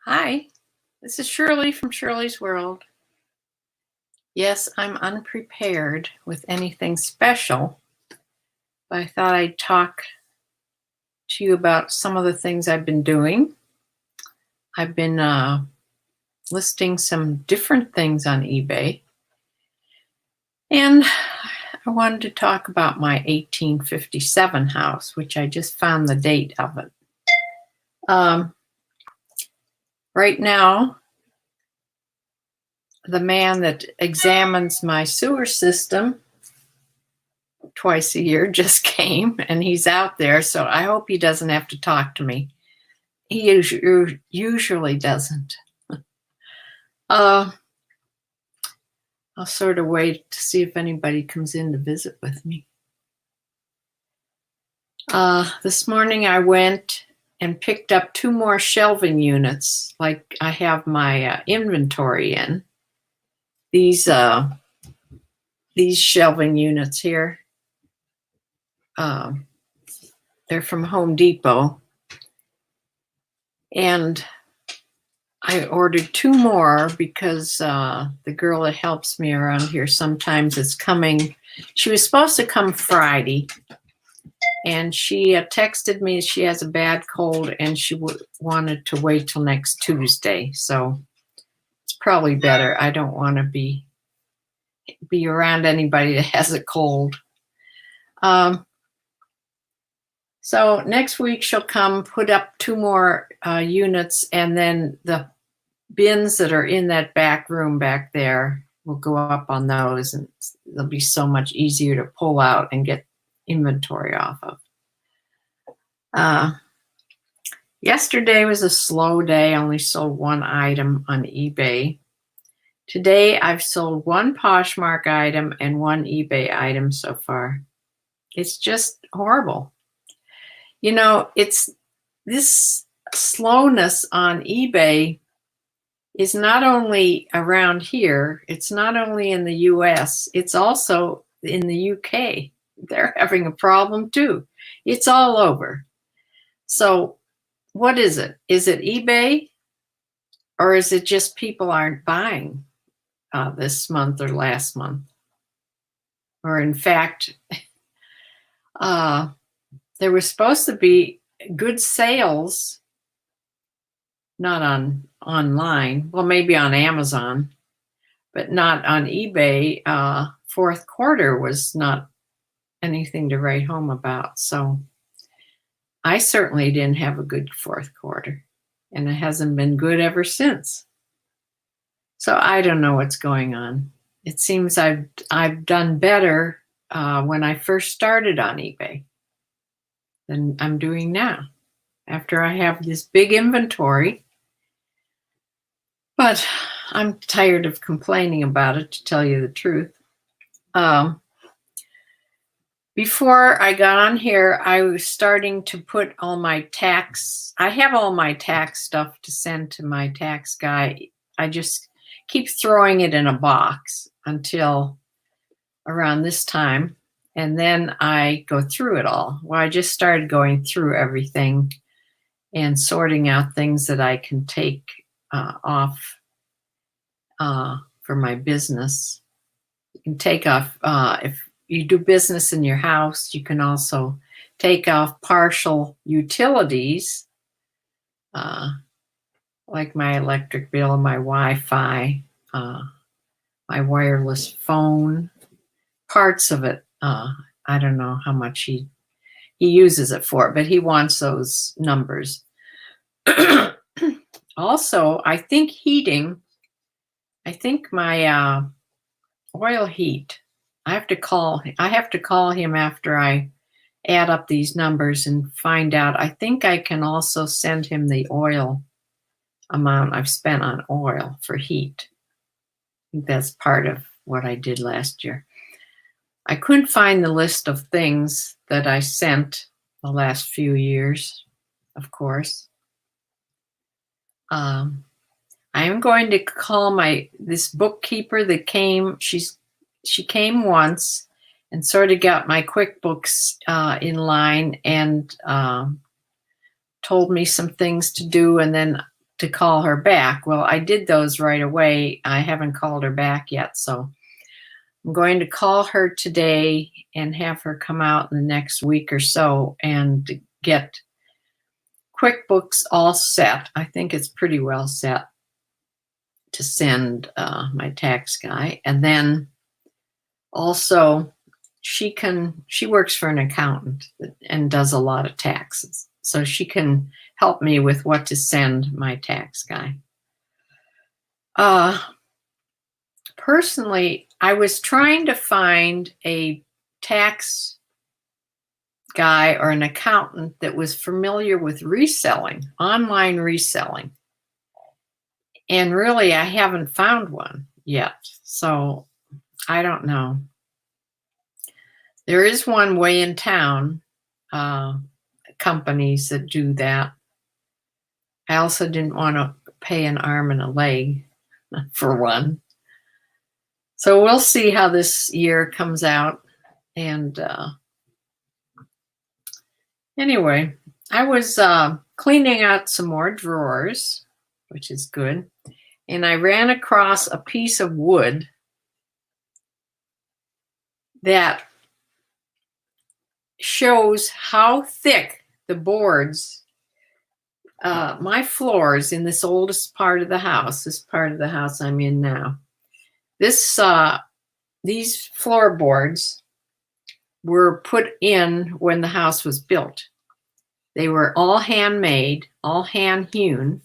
Hi, this is Shirley from Shirley's World. Yes, I'm unprepared with anything special, but I thought I'd talk to you about some of the things I've been doing. I've been listing some different things on eBay, and I wanted to talk about my 1857 house, which I just found the date of it. Right now, the man that examines my sewer system twice a year just came, and he's out there, so I hope he doesn't have to talk to me. He usually doesn't. I'll sort of wait to see if anybody comes in to visit with me. This morning I went and picked up 2 more shelving units, like I have my inventory in. These shelving units here, they're from Home Depot. And I ordered 2 more because the girl that helps me around here sometimes is coming. She was supposed to come Friday, and she texted me she has a bad cold and she wanted to wait till next Tuesday. So it's probably better. I don't want to be around anybody that has a cold. So next week she'll come put up 2 more units, and then the bins that are in that back room back there will go up on those, and they'll be so much easier to pull out and get inventory off of. Yesterday was a slow day. I only sold 1 item on eBay. Today I've sold 1 Poshmark item and 1 eBay item so far. It's just horrible. You know, it's this slowness on eBay is not only around here, it's not only in the US, it's also in the UK. They're having a problem too. It's all over. So what is it? Is it eBay, or is it just people aren't buying this month or last month? Or in fact, there was supposed to be good sales, not online, well, maybe on Amazon, but not on eBay. 4th quarter was not anything to write home about. So I certainly didn't have a good 4th quarter, and it hasn't been good ever since. So I don't know what's going on. It seems I've done better when I first started on eBay than I'm doing now, after I have this big inventory. But I'm tired of complaining about it, to tell you the truth. Before I got on here, I was starting to put all my tax. I have all my tax stuff to send to my tax guy. I just keep throwing it in a box until around this time, and then I go through it all. Well, I just started going through everything and sorting out things that I can take off for my business. You can take off, if you do business in your house, you can also take off partial utilities, like my electric bill, my Wi-Fi, my wireless phone, parts of it. I don't know how much he uses it for, but he wants those numbers. Also, I think heating, I think my oil heat, I have to call him after I add up these numbers and find out. I think I can also send him the oil amount I've spent on oil for heat. I think that's part of what I did last year. I couldn't find the list of things that I sent the last few years, of course. I am going to call this bookkeeper that came. She came once and sort of got my QuickBooks in line and told me some things to do, and then to call her back. Well, I did those right away. I haven't called her back yet, so I'm going to call her today and have her come out in the next week or so and get QuickBooks all set. I think it's pretty well set to send my tax guy. And then also she works for an accountant and does a lot of taxes. So she can help me with what to send my tax guy. Personally, I was trying to find a tax guy or an accountant that was familiar with reselling, online reselling. And really, I haven't found one yet. So I don't know. There is one way in town, companies that do that. I also didn't want to pay an arm and a leg for one. So we'll see how this year comes out. And anyway, I was cleaning out some more drawers, which is good. And I ran across a piece of wood that shows how thick the boards, my floors in this oldest part of the house, this part of the house I'm in now, these floorboards were put in when the house was built. They were all handmade, all hand hewn,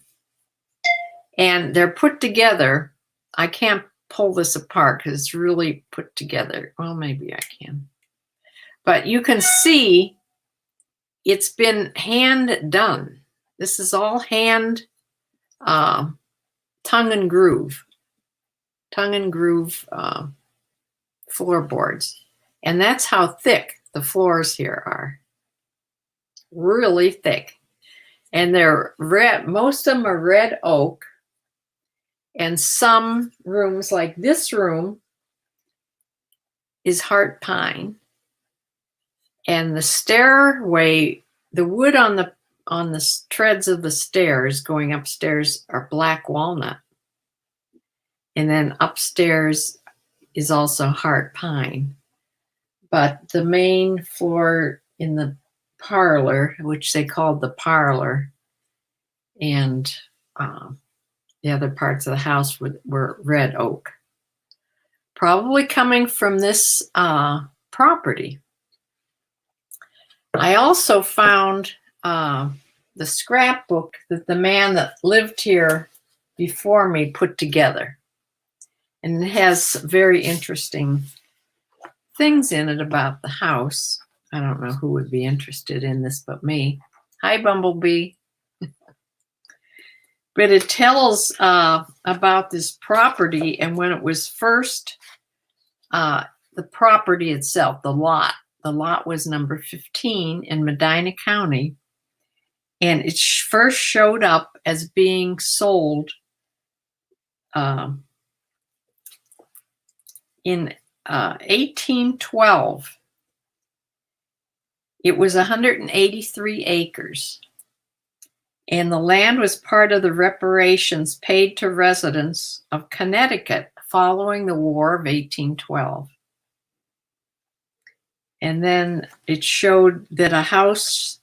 and they're put together. I can't pull this apart because it's really put together. Well, maybe I can. But you can see it's been hand done. This is all hand tongue and groove floorboards. And that's how thick the floors here are. Really thick. And they're red. Most of them are red oak. And some rooms, like this room, is heart pine. And the stairway, the wood on the treads of the stairs going upstairs are black walnut. And then upstairs is also heart pine. But the main floor in the parlor, which they called the parlor, and the other parts of the house were red oak. Probably coming from this property. I also found the scrapbook that the man that lived here before me put together. And it has very interesting things in it about the house. I don't know who would be interested in this but me. Hi, Bumblebee. But it tells about this property and when it was first, the property itself, the lot. The lot was number 15 in Medina County. And it first showed up as being sold in 1812. It was 183 acres. And the land was part of the reparations paid to residents of Connecticut following the War of 1812. And then it showed that a house,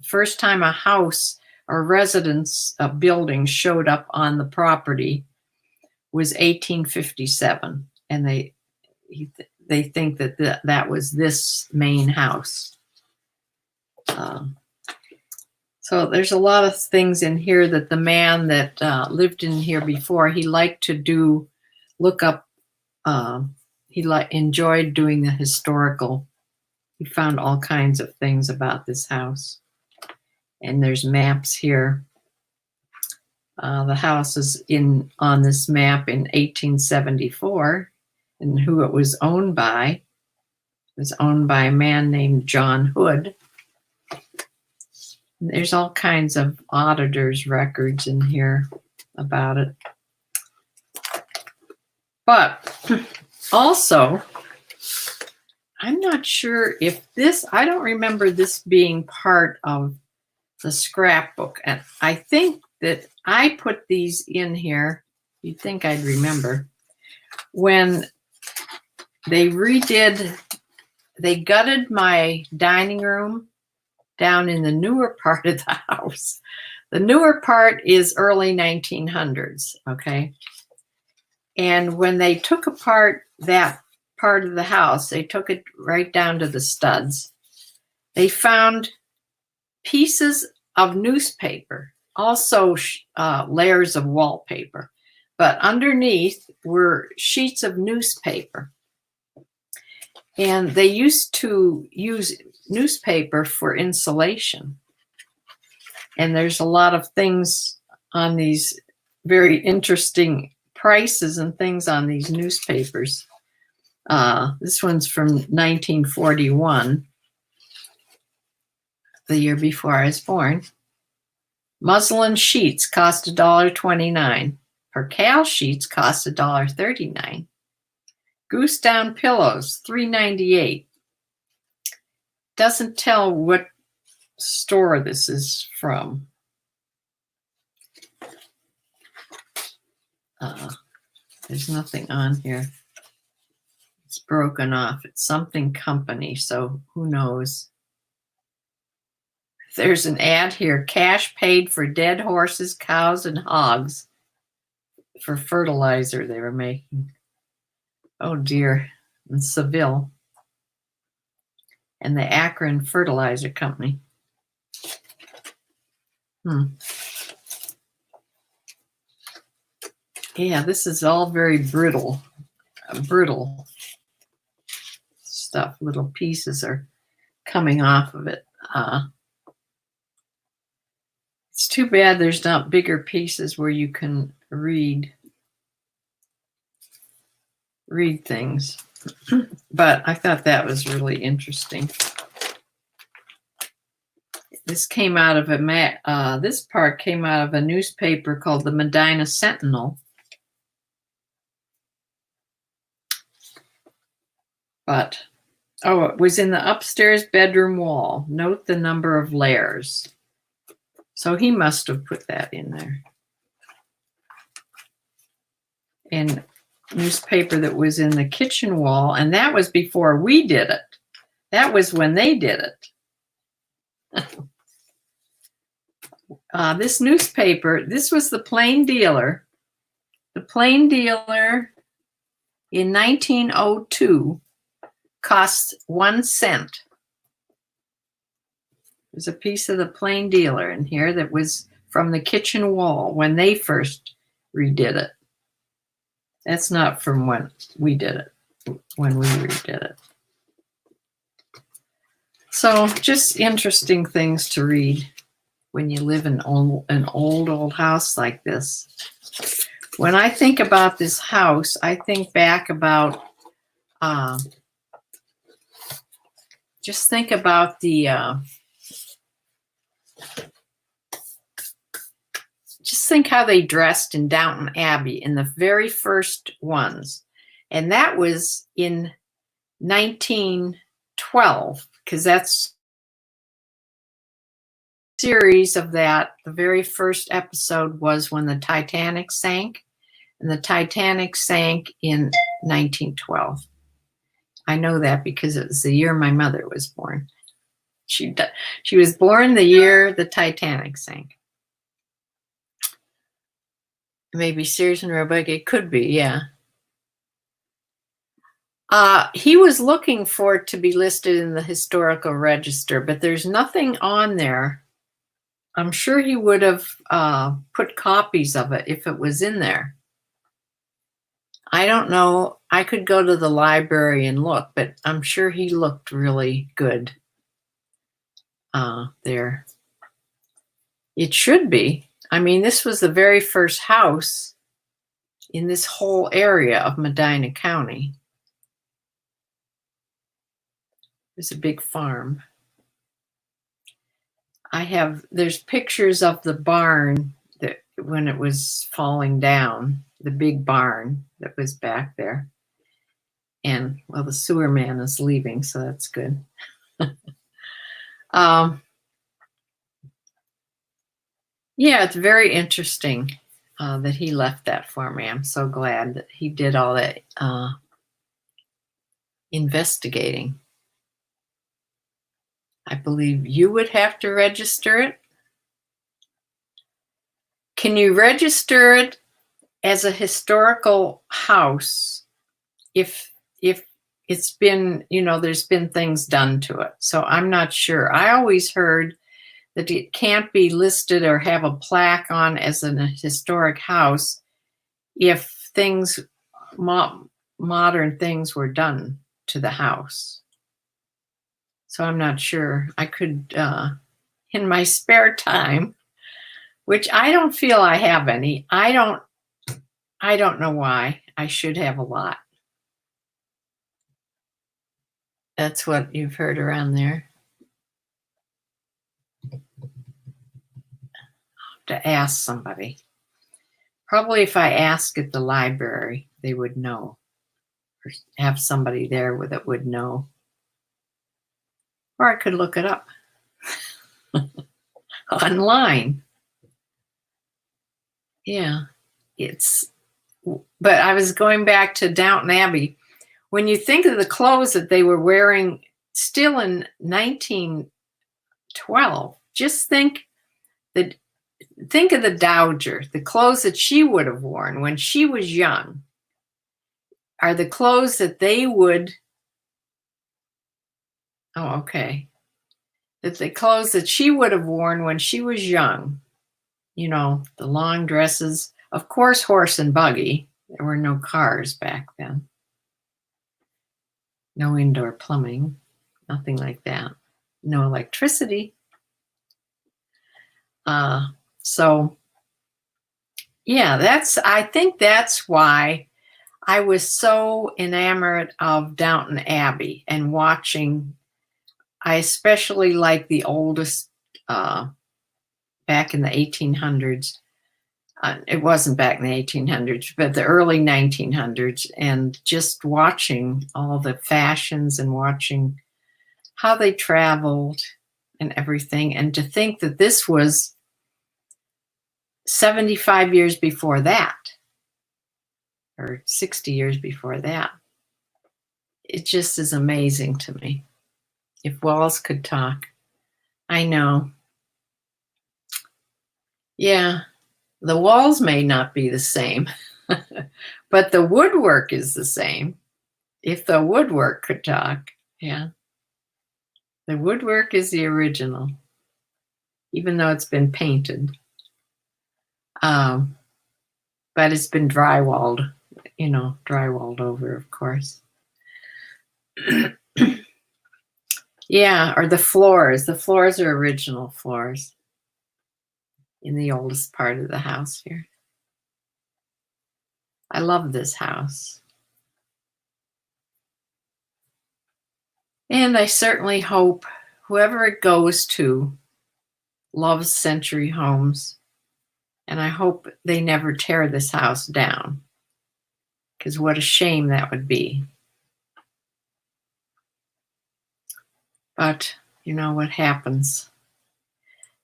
first time a house or residence building showed up on the property was 1857. And they think that that was this main house. So there's a lot of things in here that the man that lived in here before, he liked to look up. He enjoyed doing the historical. He found all kinds of things about this house. And there's maps here. The house is on this map in 1874, and who it was owned by. It was owned by a man named John Hood. And there's all kinds of auditors' records in here about it. But also, I'm not sure if I don't remember this being part of the scrapbook. And I think that I put these in here. You'd think I'd remember. When they gutted my dining room down in the newer part of the house. The newer part is early 1900s, okay? And when they took apart that part of the house, they took it right down to the studs. They found pieces of newspaper, also layers of wallpaper, but underneath were sheets of newspaper. And they used to use newspaper for insulation. And there's a lot of things on these, very interesting prices and things on these newspapers. This one's from 1941, the year before I was born. Muslin sheets cost $1.29. Percale sheets cost $1.39. Goose down pillows, $3.98. Doesn't tell what store this is from. There's nothing on here. It's broken off. It's something company, so who knows? There's an ad here. Cash paid for dead horses, cows, and hogs for fertilizer they were making. Oh dear. In Seville. And the Akron Fertilizer Company. Yeah, this is all very brittle stuff. Little pieces are coming off of it. It's too bad there's not bigger pieces where you can read things. But I thought that was really interesting. This came out of this part came out of a newspaper called the Medina Sentinel. But, it was in the upstairs bedroom wall. Note the number of layers. So he must have put that in there. And newspaper that was in the kitchen wall, and that was before we did it. That was when they did it. This newspaper, this was the Plain Dealer. The Plain Dealer in 1902 cost 1 cent. There's a piece of the Plain Dealer in here that was from the kitchen wall when they first redid it. That's not from when we did it, when we redid it. So just interesting things to read when you live in an old house like this. When I think about this house, I think back about, just think about the, just think how they dressed in Downton Abbey in the very first ones. And that was in 1912, because that's series of that. The very first episode was when the Titanic sank, and the Titanic sank in 1912. I know that because it was the year my mother was born. She was born the year the Titanic sank. Maybe Sears and Roebuck, it could be, yeah. He was looking for it to be listed in the historical register, but there's nothing on there. I'm sure he would have put copies of it if it was in there. I don't know. I could go to the library and look, but I'm sure he looked really good there. It should be. I mean, this was the very first house in this whole area of Medina County. It's a big farm. There's pictures of the barn that when it was falling down, the big barn that was back there. And, well, the sewer man is leaving, so that's good. Yeah, it's very interesting that he left that for me. I'm so glad that he did all that investigating. I believe you would have to register it. Can you register it as a historical house if it's been, there's been things done to it? So I'm not sure. I always heard that it can't be listed or have a plaque on as a historic house if things, modern things were done to the house. So I'm not sure. I could, in my spare time, which I don't feel I have any. I don't know why. I should have a lot. That's what you've heard around there. To ask somebody. Probably if I ask at the library, they would know. Or have somebody there that would know. Or I could look it up online. Yeah. But I was going back to Downton Abbey. When you think of the clothes that they were wearing still in 1912, just think of the dowager, the clothes that she would have worn when she was young are the clothes that they would, oh, okay, that the clothes that she would have worn when she was young, the long dresses, of course, horse and buggy. There were no cars back then. No indoor plumbing, nothing like that. No electricity. So yeah, I think that's why I was so enamored of Downton Abbey and watching. I especially like the oldest, back in the 1800s. It wasn't back in the 1800s, but the early 1900s, and just watching all the fashions and watching how they traveled and everything. And to think that this was 75 years before that, or 60 years before that. It just is amazing to me. If walls could talk. I know. Yeah, the walls may not be the same, but the woodwork is the same. If the woodwork could talk, yeah. The woodwork is the original, even though it's been painted. But it's been drywalled over, of course. Yeah, or the floors. The floors are original floors in the oldest part of the house here. I love this house. And I certainly hope whoever it goes to loves Century Homes. And I hope they never tear this house down, because what a shame that would be. But you know what happens?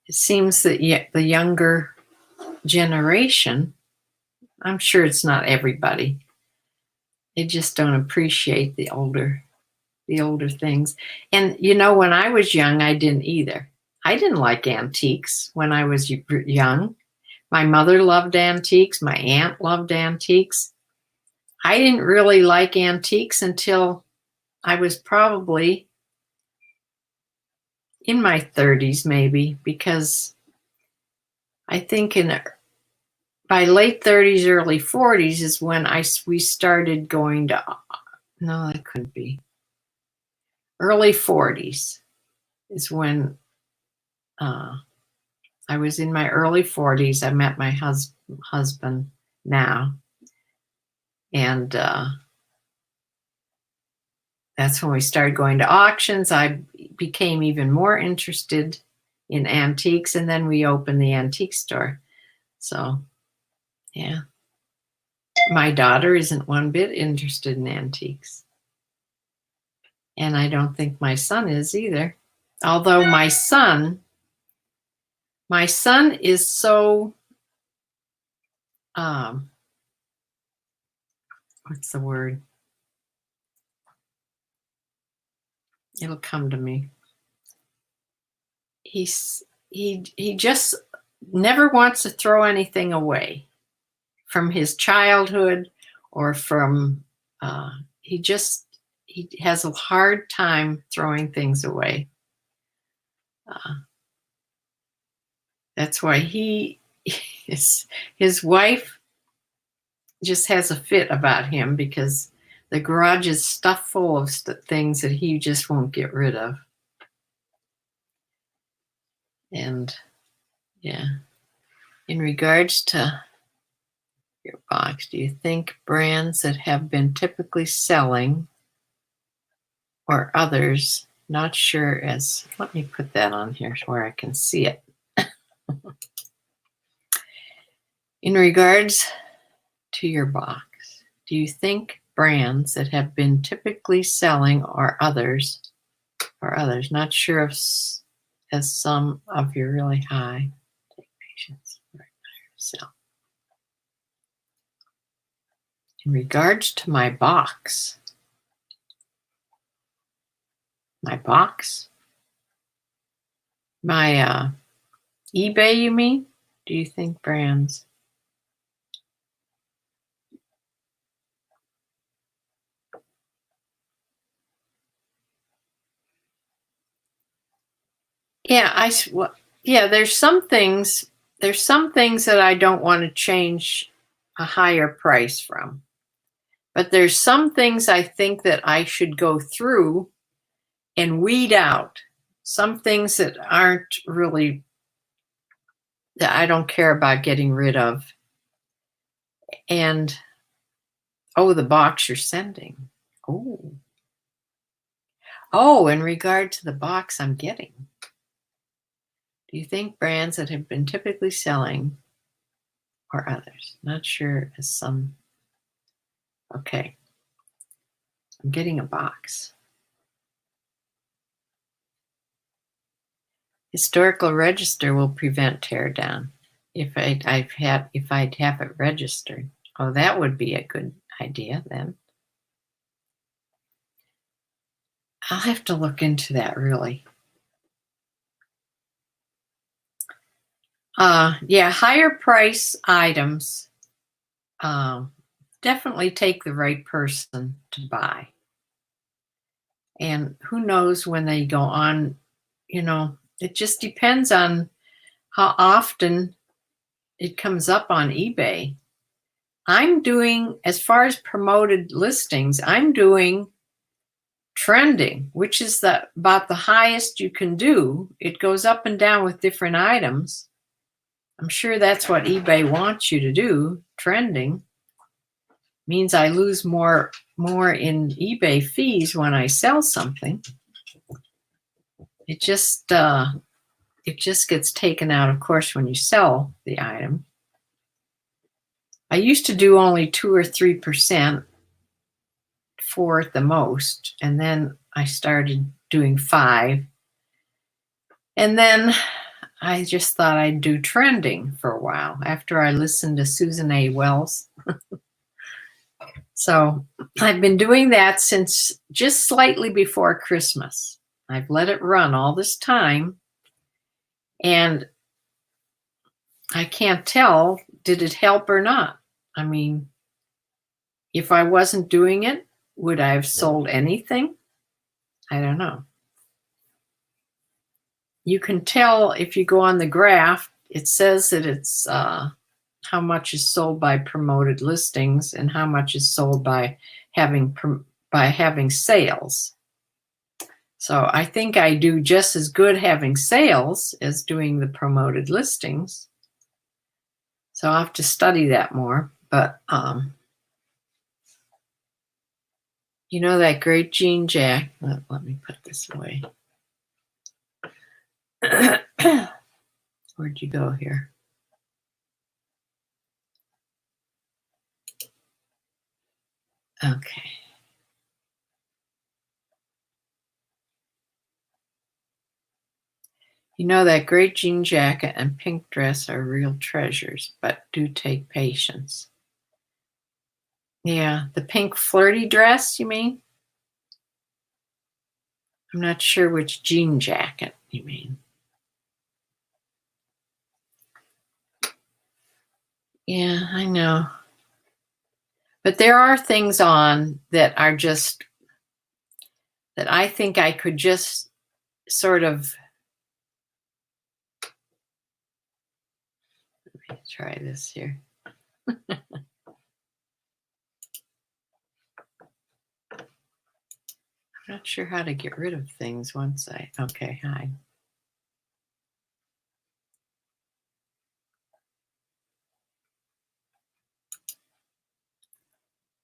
It seems that the younger generation, I'm sure it's not everybody, they just don't appreciate the older things. And when I was young, I didn't either. I didn't like antiques when I was young. My mother loved antiques. My aunt loved antiques. I didn't really like antiques until I was probably in my 30s, maybe, because I think by late 30s, early 40s is when we started going to, no, that couldn't be. Early 40s is when I was in my early 40s. I met my husband now. And that's when we started going to auctions. I became even more interested in antiques, and then we opened the antique store. So, yeah. My daughter isn't one bit interested in antiques. And I don't think my son is either. Although my son My son is so, what's the word? It'll come to me. He just never wants to throw anything away from his childhood or from, he has a hard time throwing things away. That's why his wife just has a fit about him, because the garage is stuffed full of things that he just won't get rid of. And yeah, in regards to your box, do you think brands that have been typically selling or others not sure as, let me put that on here where I can see it. In regards to your box, do you think brands that have been typically selling or others not sure if as some of your really high, take patience, right, sell. In regards to my box, my eBay, you mean? Do you think brands? Yeah, yeah, there's some things that I don't want to change a higher price from. But there's some things I think that I should go through and weed out. Some things that aren't really, that I don't care about getting rid of. And, oh, the box you're sending. Oh, in regard to the box I'm getting. Do you think brands that have been typically selling or others? Not sure as some. Okay. I'm getting a box. Historical register will prevent tear down. If I'd have it registered. Oh, that would be a good idea then. I'll have to look into that, really. Yeah, higher price items definitely take the right person to buy. And who knows when they go on, it just depends on how often it comes up on eBay. I'm doing, as far as promoted listings, I'm doing trending, which is about the highest you can do. It goes up and down with different items. I'm sure that's what eBay wants you to do. Trending means I lose more in eBay fees when I sell something. It just gets taken out, of course, when you sell the item. I used to do only 2 or 3% for it the most, and then I started doing 5. And then I just thought I'd do trending for a while after I listened to Susan A. Wells. So I've been doing that since just slightly before Christmas. I've let it run all this time, and I can't tell, did it help or not? I mean, if I wasn't doing it, would I have sold anything? I don't know. You can tell if you go on the graph, it says that it's how much is sold by promoted listings and how much is sold by having sales. So I think I do just as good having sales as doing the promoted listings. So I'll have to study that more. But that great Jean Jack. Let me put this away. Where'd you go here? Okay. You know that great jean jacket and pink dress are real treasures, but do take patience. Yeah, the pink flirty dress, you mean? I'm not sure which jean jacket you mean. Yeah, I know. But there are things on that are just, that I think I could just sort of, let me try this here. I'm not sure how to get rid of things once okay, hide.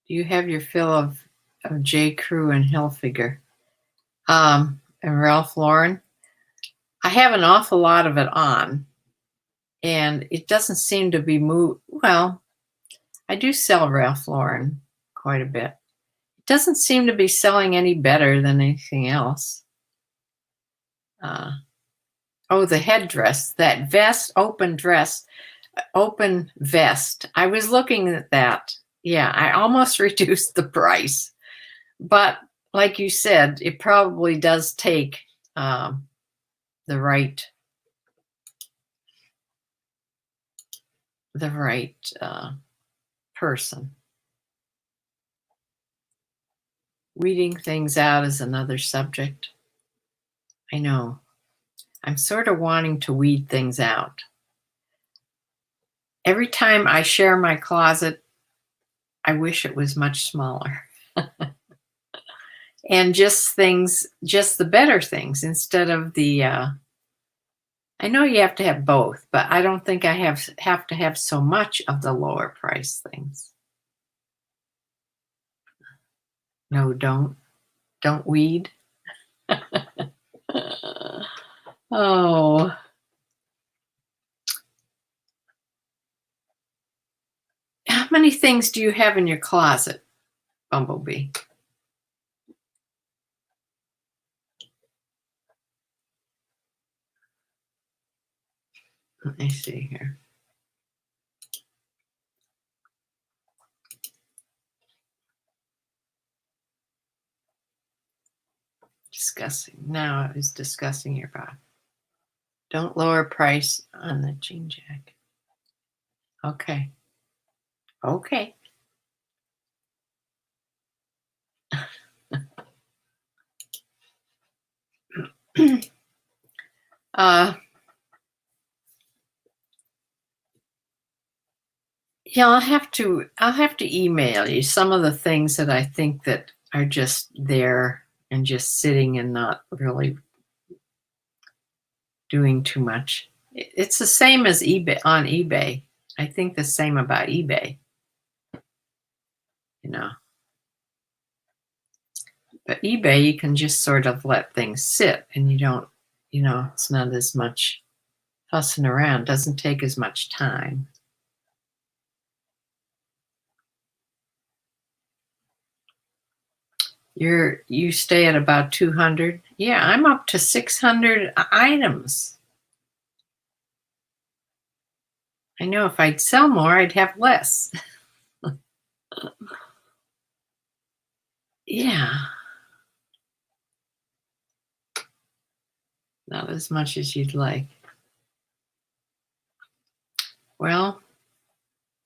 Do you have your fill of J. Crew and Hilfiger? And Ralph Lauren? I have an awful lot of it on, and it doesn't seem to be well, I do sell Ralph Lauren quite a bit. It doesn't seem to be selling any better than anything else. Oh, the headdress, that vest, open vest. I was looking at that. Yeah, I almost reduced the price. But like you said, it probably does take the right person. Weeding things out is another subject. I know. I'm sort of wanting to weed things out. Every time I share my closet, I wish it was much smaller. And just the better things instead of the, I know you have to have both, but I don't think I have to have so much of the lower price things. No, don't weed. Oh. How many things do you have in your closet, Bumblebee? Let me see here. Now I was discussing your bra. Don't lower price on the jean jacket. Okay. Okay. Yeah, I'll have to email you some of the things that I think that are just there and just sitting and not really doing too much. It's the same as eBay on eBay. I think the same about eBay. You know. But eBay, you can just sort of let things sit and you don't, it's not as much fussing around, doesn't take as much time. You stay at about 200. Yeah, I'm up to 600 items. I know if I'd sell more, I'd have less. Yeah. Not as much as you'd like. Well,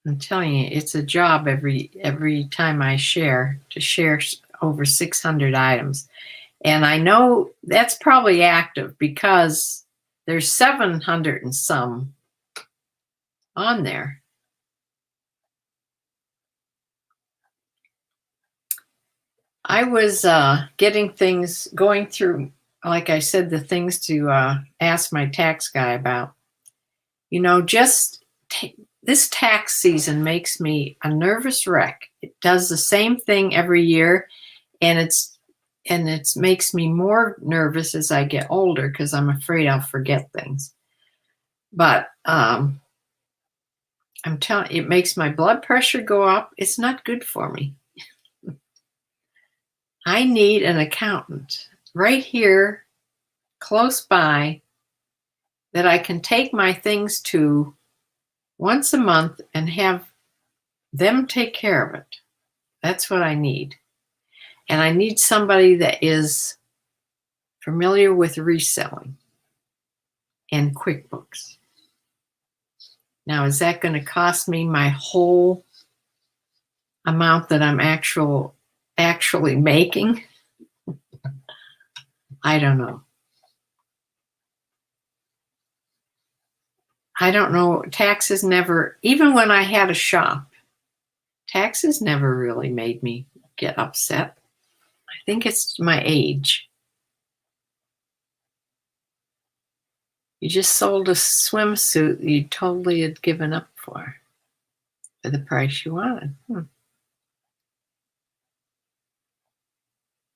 I'm telling you, it's a job every time I share to share over 600 items. And I know that's probably active because there's 700 and some on there. I was going through, like I said, the things to ask my tax guy about. This tax season makes me a nervous wreck. It does the same thing every year, and it makes me more nervous as I get older because I'm afraid I'll forget things. But I'm telling you, it makes my blood pressure go up. It's not good for me. I need an accountant right here, close by, that I can take my things to once a month and have them take care of it. That's what I need. And I need somebody that is familiar with reselling and QuickBooks. Now, is that going to cost me my whole amount that I'm actually making? I don't know. I don't know. Taxes never, even when I had a shop, taxes never really made me get upset. I think it's my age. You just sold a swimsuit you totally had given up for the price you wanted.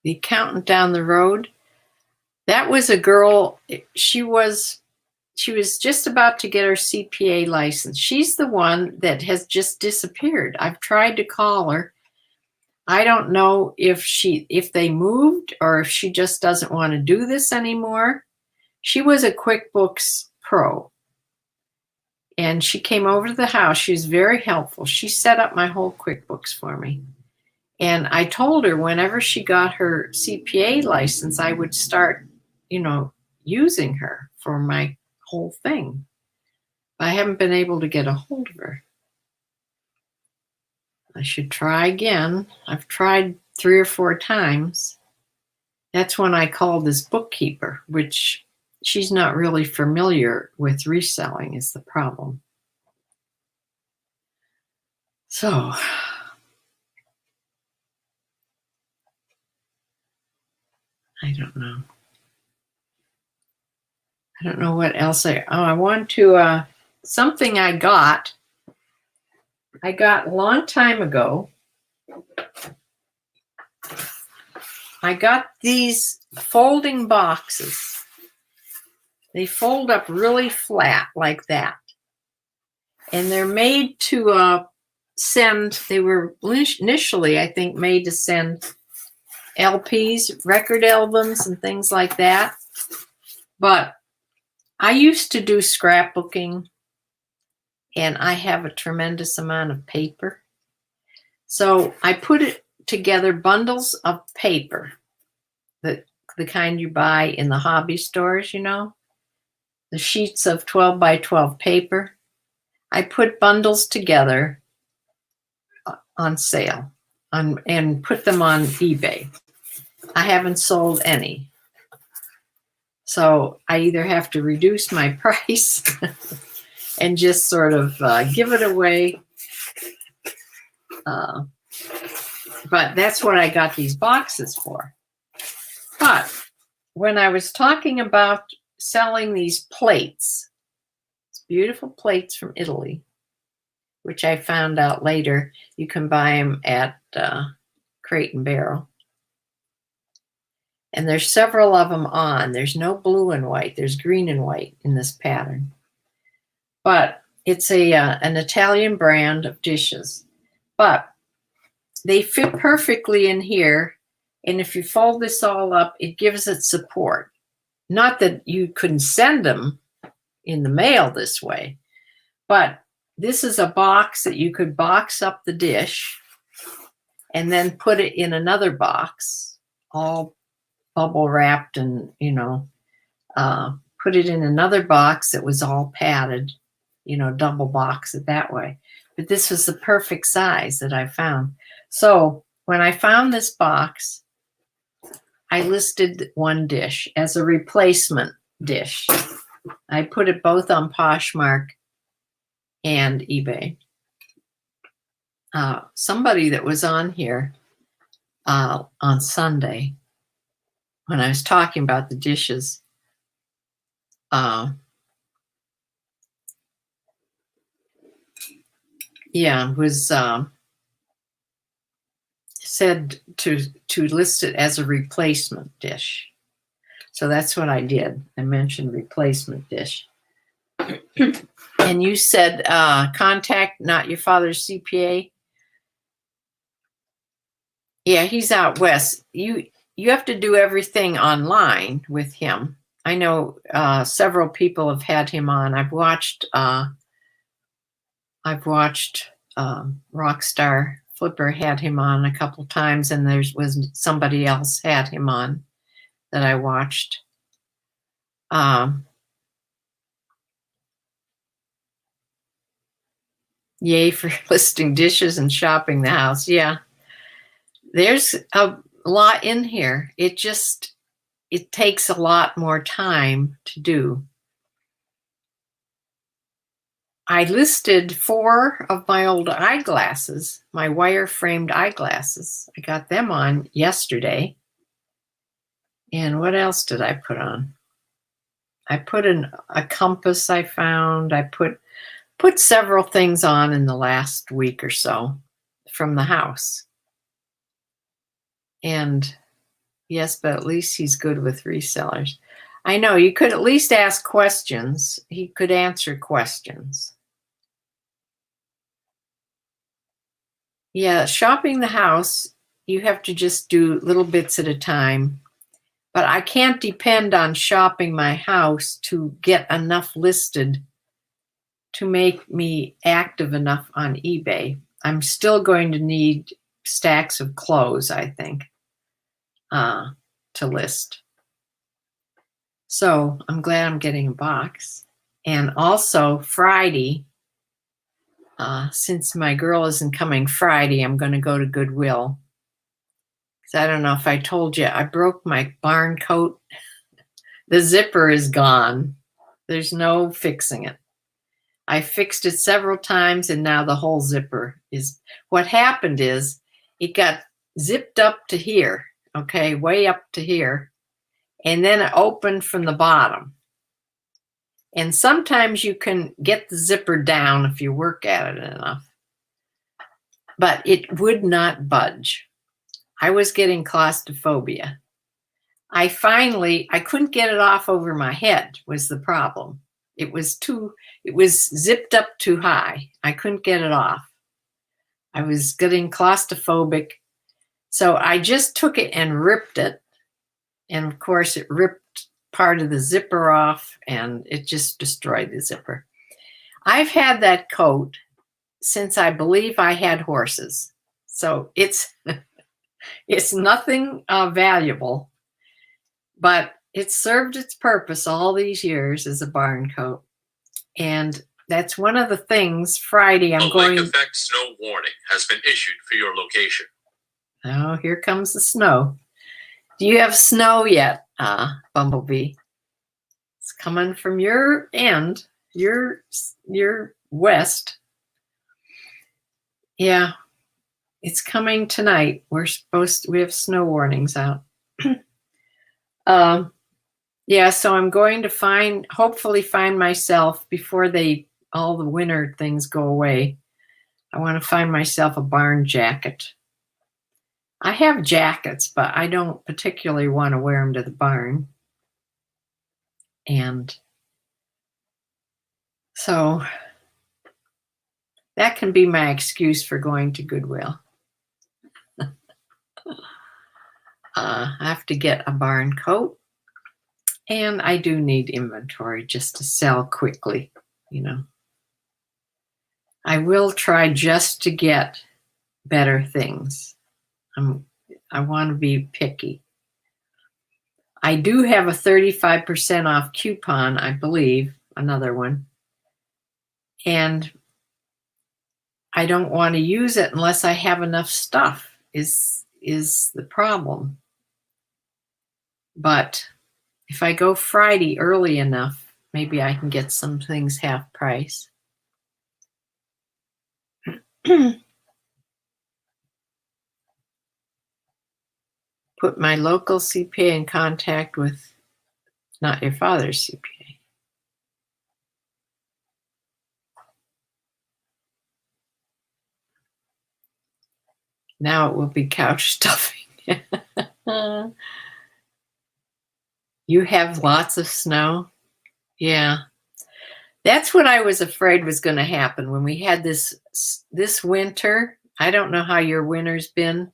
The accountant down the road, that was a girl. She was just about to get her CPA license. She's the one that has just disappeared. I've tried to call her. I don't know if they moved or if she just doesn't want to do this anymore. She was a QuickBooks pro. And she came over to the house. She was very helpful. She set up my whole QuickBooks for me. And I told her whenever she got her CPA license, I would start, using her for my whole thing. I haven't been able to get a hold of her. I should try again. I've tried 3 or 4 times. That's when I called this bookkeeper, which she's not really familiar with reselling is the problem. So I don't know. I don't know what else I want to, something I got a long time ago. I got these folding boxes. They fold up really flat like that. And they're made to send, they were initially, I think, made to send LPs, record albums, and things like that. But I used to do scrapbooking, and I have a tremendous amount of paper. So I put it together, bundles of paper, the kind you buy in the hobby stores, the sheets of 12 by 12 paper. I put bundles together on sale and put them on eBay. I haven't sold any. So I either have to reduce my price and just sort of give it away. But that's what I got these boxes for. But when I was talking about selling these plates, beautiful plates from Italy, which I found out later, you can buy them at Crate and Barrel. And there's several of them on. There's no blue and white. There's green and white in this pattern. But it's an Italian brand of dishes. But they fit perfectly in here. And if you fold this all up, it gives it support. Not that you couldn't send them in the mail this way, but this is a box that you could box up the dish and then put it in another box, all bubble wrapped, and put it in another box that was all padded, double box it that way. But this was the perfect size that I found. So when I found this box, I listed one dish as a replacement dish. I put it both on Poshmark and eBay. Somebody that was on here on Sunday, when I was talking about the dishes, was said to list it as a replacement dish. So that's what I did. I mentioned replacement dish. And you said contact not your father's CPA. Yeah, he's out west. You have to do everything online with him. I know several people have had him on. I've watched Rockstar Flipper had him on a couple times, and there was somebody else had him on that I watched. Yay for listing dishes and shopping the house. Yeah, there's a lot in here. It takes a lot more time to do. I listed 4 of my old eyeglasses, my wire-framed eyeglasses. I got them on yesterday. And what else did I put on? I put a compass I found. I put several things on in the last week or so from the house. And yes, but at least he's good with resellers. I know, you could at least ask questions. He could answer questions. Yeah, shopping the house, you have to just do little bits at a time. But I can't depend on shopping my house to get enough listed to make me active enough on eBay. I'm still going to need stacks of clothes, I think, to list. So I'm glad I'm getting a box. And also Friday, since my girl isn't coming Friday, I'm going to go to Goodwill. Because I don't know if I told you, I broke my barn coat. The zipper is gone. There's no fixing it. I fixed it several times, and now the whole zipper is. What happened is it got zipped up to here, okay, way up to here, and then it opened from the bottom. And sometimes you can get the zipper down if you work at it enough, but it would not budge. I was getting claustrophobia. I couldn't get it off over my head was the problem. It was zipped up too high. I couldn't get it off. I was getting claustrophobic. So I just took it and ripped it. And of course it ripped part of the zipper off and it just destroyed the zipper. I've had that coat since I believe I had horses. So it's nothing valuable, but it served its purpose all these years as a barn coat. And that's one of the things Friday I'm going. A lake effect snow warning has been issued for your location. Oh, here comes the snow. Do you have snow yet, Bumblebee? It's coming from your end, your west. Yeah, it's coming tonight. We have snow warnings out. Yeah, so I'm going to hopefully find myself before all the winter things go away. I want to find myself a barn jacket. I have jackets, but I don't particularly want to wear them to the barn. And so that can be my excuse for going to Goodwill. I have to get a barn coat. And I do need inventory just to sell quickly, I will try just to get better things. I want to be picky. I do have a 35% off coupon, I believe, another one. And I don't want to use it unless I have enough stuff is the problem. But if I go Friday early enough, maybe I can get some things half price. Put my local CPA in contact with not your father's CPA. Now it will be couch stuffing. You have lots of snow? Yeah. That's what I was afraid was going to happen when we had this winter. I don't know how your winter's been,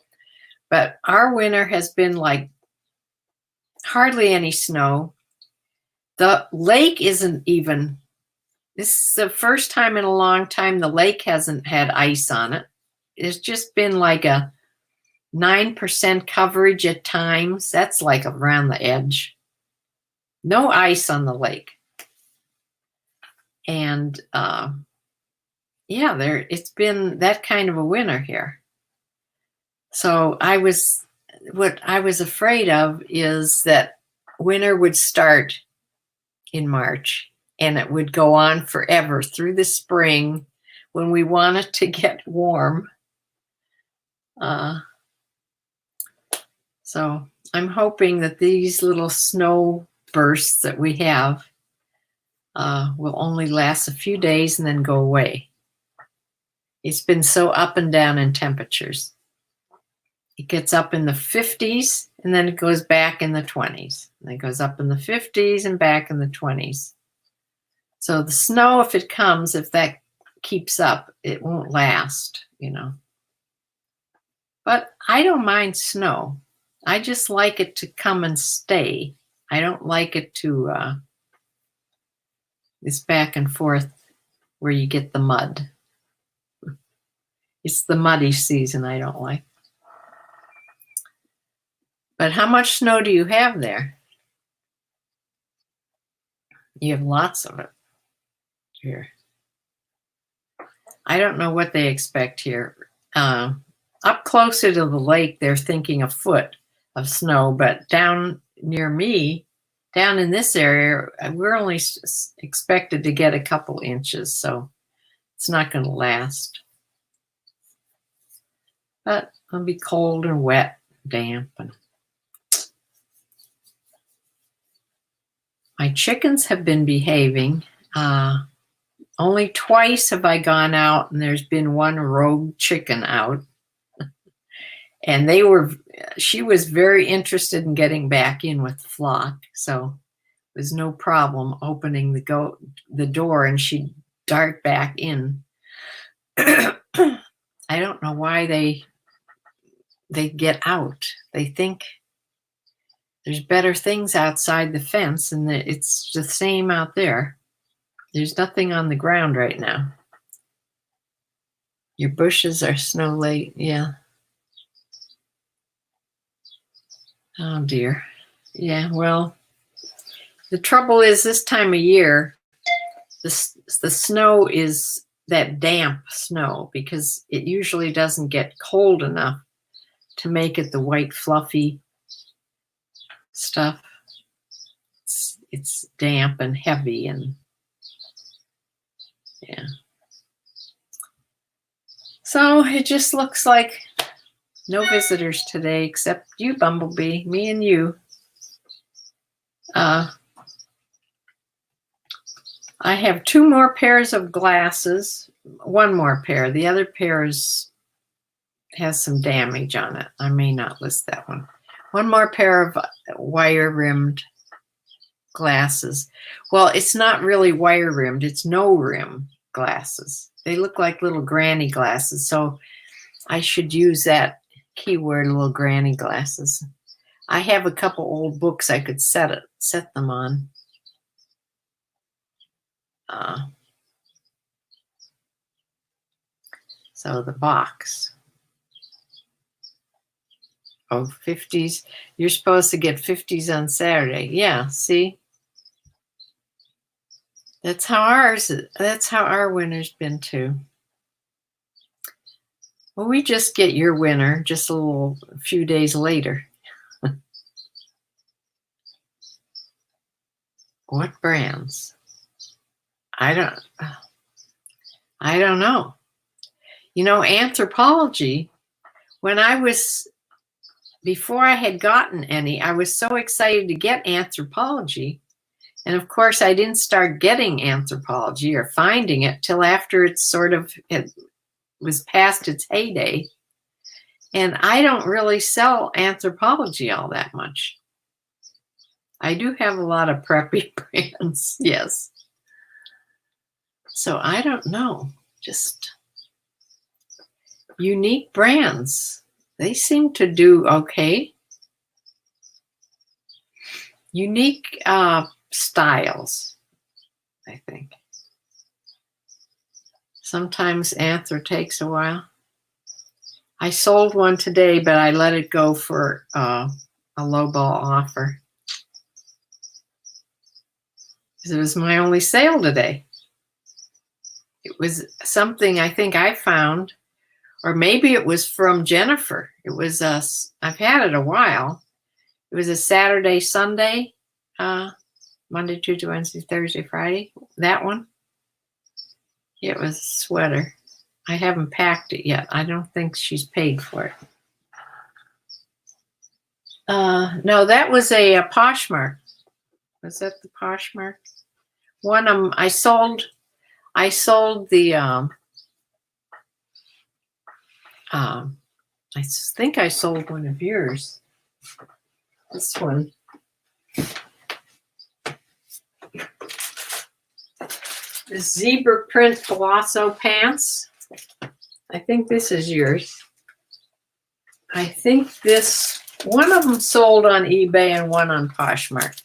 but our winter has been like hardly any snow. The lake isn't even, this is the first time in a long time the lake hasn't had ice on it. It's just been like a 9% coverage at times. That's like around the edge. No ice on the lake. And yeah, it's been that kind of a winter here. So what I was afraid of is that winter would start in March and it would go on forever through the spring when we want it to get warm. So I'm hoping that these little snow bursts that we have will only last a few days and then go away. It's been so up and down in temperatures. It gets up in the 50s and then it goes back in the 20s. And it goes up in the 50s and back in the 20s. So the snow, if it comes, if that keeps up, it won't last, you know. But I don't mind snow. I just like it to come and stay. I don't like it to, it's back and forth where you get the mud. It's the muddy season I don't like. But how much snow do you have there? You have lots of it here. I don't know what they expect here. Up closer to the lake, they're thinking a foot of snow, but down near me, down in this area, we're only expected to get a couple inches, so it's not going to last. But it'll be cold and wet, damp. And my chickens have been behaving. Only twice have I gone out and there's been one rogue chicken out. And she was very interested in getting back in with the flock. So it was no problem opening the door and she'd dart back in. I don't know why they get out. They think there's better things outside the fence and that it's the same out there. There's nothing on the ground right now. Your bushes are snow laden, yeah. Oh dear. Yeah, well, the trouble is this time of year, the snow is that damp snow because it usually doesn't get cold enough to make it the white fluffy stuff. It's damp and heavy and yeah. So it just looks like no visitors today except you, Bumblebee, me and you. I have 2 more pairs of glasses, 1 more pair. The other pair has some damage on it. I may not list that one. 1 more pair of wire-rimmed glasses. Well, it's not really wire-rimmed. It's no-rim glasses. They look like little granny glasses, so I should use that keyword, little granny glasses. I have a couple old books I could set them on. So the box. Oh, 50s. You're supposed to get 50s on Saturday. Yeah, see? That's how our winter's been too. Well, we just get your winter just a few days later. What brands? I don't know. You know, Anthropology, before I had gotten any, I was so excited to get Anthropology. And of course, I didn't start getting Anthropology or finding it till after it was past its heyday. And I don't really sell Anthropology all that much. I do have a lot of preppy brands, yes. So I don't know, just unique brands. They seem to do okay. Unique styles, I think. Sometimes answer takes a while. I sold one today, but I let it go for a lowball offer. It was my only sale today. It was something I think I found, or maybe it was from Jennifer. It was I've had it a while. It was a Saturday, Sunday, Monday, Tuesday, Wednesday, Thursday, Friday. That one. It was a sweater. I haven't packed it yet. I don't think she's paid for it. No, that was a Poshmark. Was that the Poshmark? One I sold the I think I sold one of yours. This one. The zebra print palazzo pants. I think this is yours. I think one of them sold on eBay and one on Poshmark.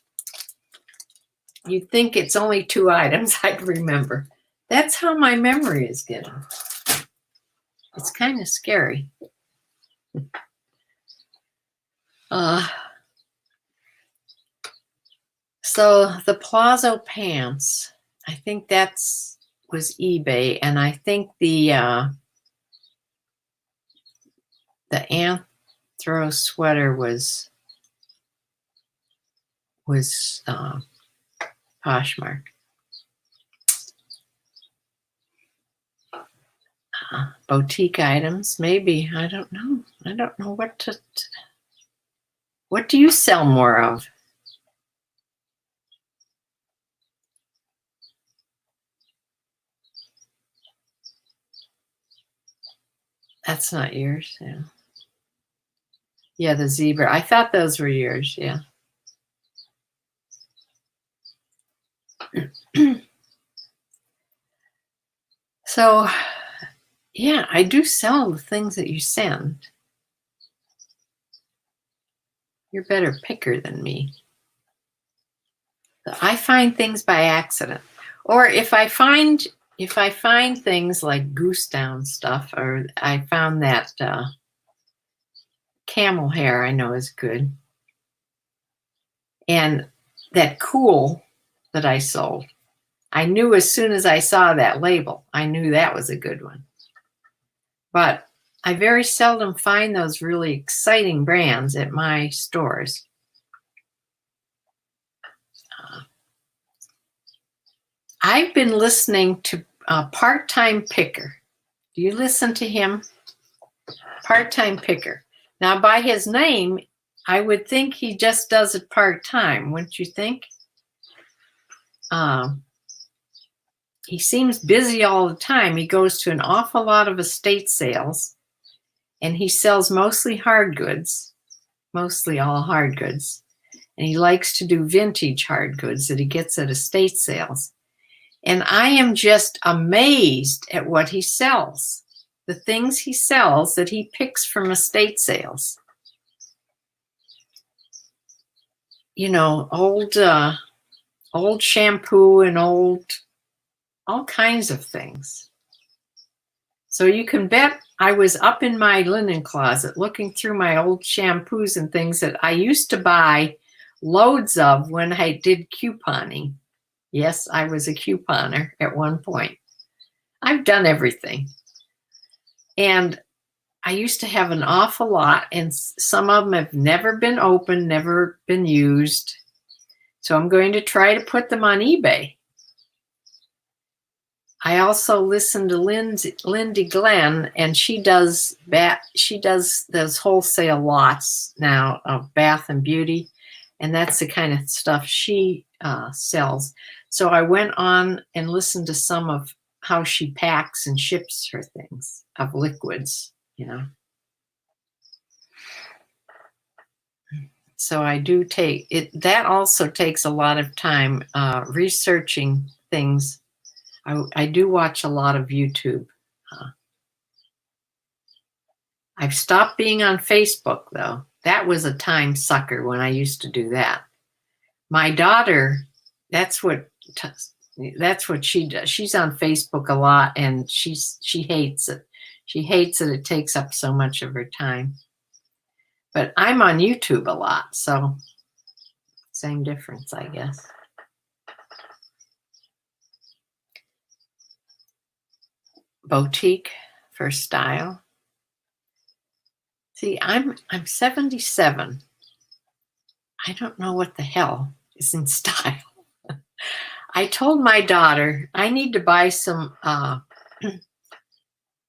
You'd think it's only 2 items I'd remember. That's how my memory is getting. It's kind of scary. So the palazzo pants, I think was eBay, and I think the Anthro sweater was Poshmark. Boutique items, maybe. I don't know. I don't know what do you sell more of? That's not yours. Yeah. Yeah, the zebra. I thought those were yours. Yeah. So, yeah, I do sell the things that you send. You're a better picker than me. I find things by accident. Or if I find things like goose down stuff, or I found that camel hair I know is good. And that cool that I sold, I knew as soon as I saw that label, I knew that was a good one. But I very seldom find those really exciting brands at my stores. I've been listening to Part-Time Picker. Do you listen to him? Part-Time Picker. Now, by his name, I would think he just does it part-time, wouldn't you think? He seems busy all the time. He goes to an awful lot of estate sales, and he sells mostly hard goods, mostly all hard goods. And he likes to do vintage hard goods that he gets at estate sales. And I am just amazed at what he sells. The things he sells that he picks from estate sales. You know, old shampoo and all kinds of things. So you can bet I was up in my linen closet looking through my old shampoos and things that I used to buy loads of when I did couponing. Yes, I was a couponer at one point. I've done everything. And I used to have an awful lot, and some of them have never been opened, never been used. So I'm going to try to put them on eBay. I also listen to Lindy Glenn, and she does those wholesale lots now of Bath and Beauty, and that's the kind of stuff she sells. So I went on and listened to some of how she packs and ships her things of liquids, you know. So I do take it. That also takes a lot of time researching things. I do watch a lot of YouTube. I've stopped being on Facebook, though. That was a time sucker when I used to do that. My daughter that's what she does. She's on Facebook a lot, and she hates it. She hates that it takes up so much of her time. But I'm on YouTube a lot, so same difference, I guess. Boutique for style. See, I'm 77. I don't know what the hell is in style. I told my daughter I need to buy some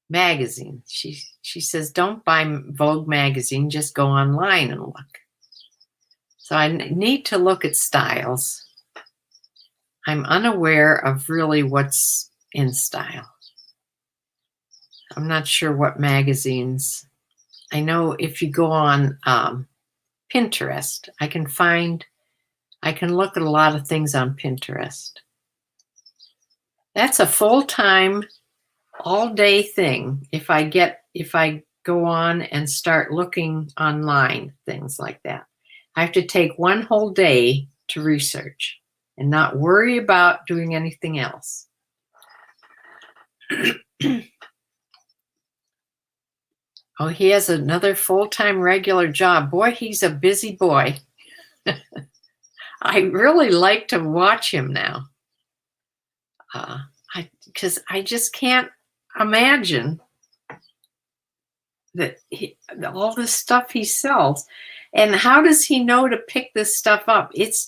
magazine. She says, don't buy Vogue magazine, just go online and look. So I need to look at styles. I'm unaware of really what's in style. I'm not sure what magazines. I know if you go on Pinterest, I can look at a lot of things on Pinterest. That's a full-time, all-day thing. If I go on and start looking online, things like that. I have to take one whole day to research and not worry about doing anything else. Oh, he has another full-time regular job. Boy, he's a busy boy. I really like to watch him now. Because I just can't imagine that all this stuff he sells. And how does he know to pick this stuff up? It's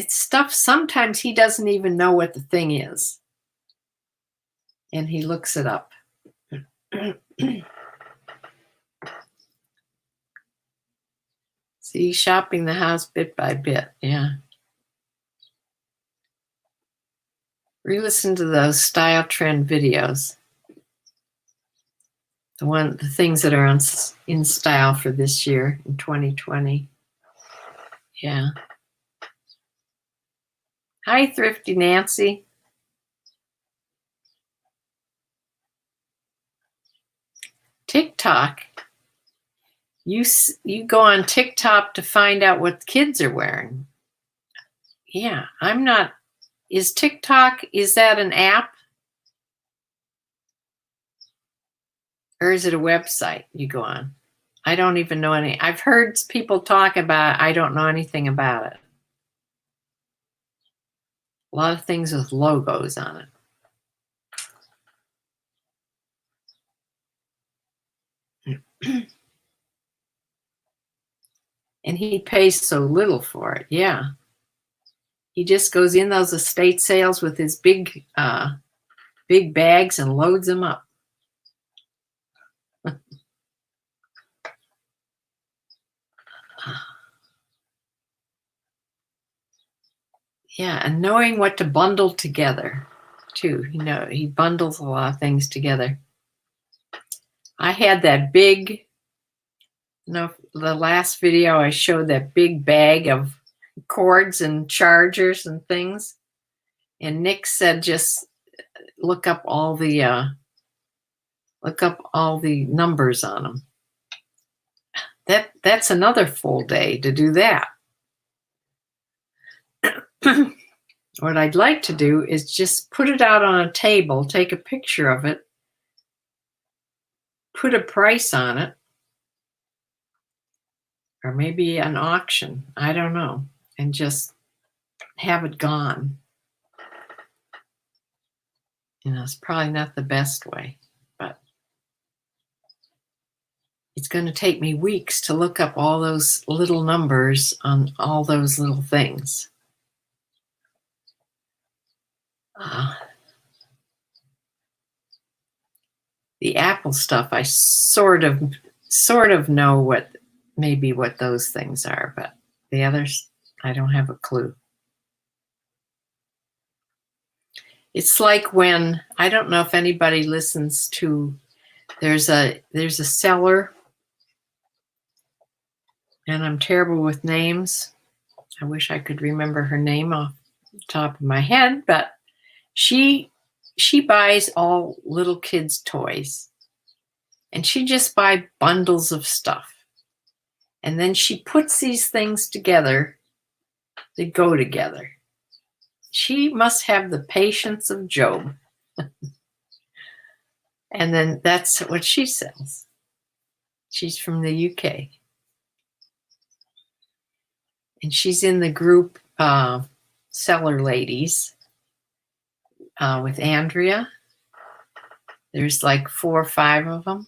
stuff sometimes he doesn't even know what the thing is. And he looks it up. See, shopping the house bit by bit. Yeah. Re-listen to those style trend videos. The things that are in style for this year in 2020. Yeah. Hi, Thrifty Nancy. TikTok. You go on TikTok to find out what kids are wearing. Yeah, I'm not. Is TikTok, is that an app? Or is it a website you go on? I don't even know any. I've heard people talk about it. I don't know anything about it. A lot of things with logos on it. And he pays so little for it. Yeah. He just goes in those estate sales with his big bags and loads them up. Yeah, and knowing what to bundle together, too. He bundles a lot of things together. I had that big, the last video I showed that big bag of cords and chargers and things. And Nick said, just look up all the numbers on them. That's another full day to do that. What I'd like to do is just put it out on a table, take a picture of it, put a price on it, or maybe an auction, I don't know, and just have it gone. It's probably not the best way, but it's going to take me weeks to look up all those little numbers on all those little things. The Apple stuff, I sort of know what those things are, but the others, I don't have a clue. It's like when, I don't know if anybody listens to, there's a seller, and I'm terrible with names. I wish I could remember her name off the top of my head, but she buys all little kids' toys, and she just buys bundles of stuff. And then she puts these things together They go together. She must have the patience of Job. And then that's what she sells. She's from the UK. And she's in the group Seller Ladies with Andrea. There's like 4 or 5 of them.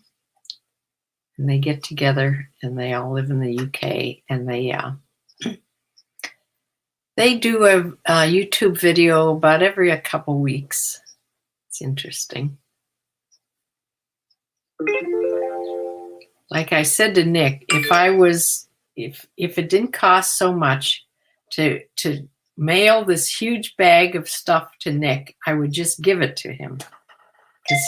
And they get together and they all live in the UK. And they do a YouTube video about every a couple weeks. It's interesting. Like I said to Nick, if it didn't cost so much to mail this huge bag of stuff to Nick, I would just give it to him, because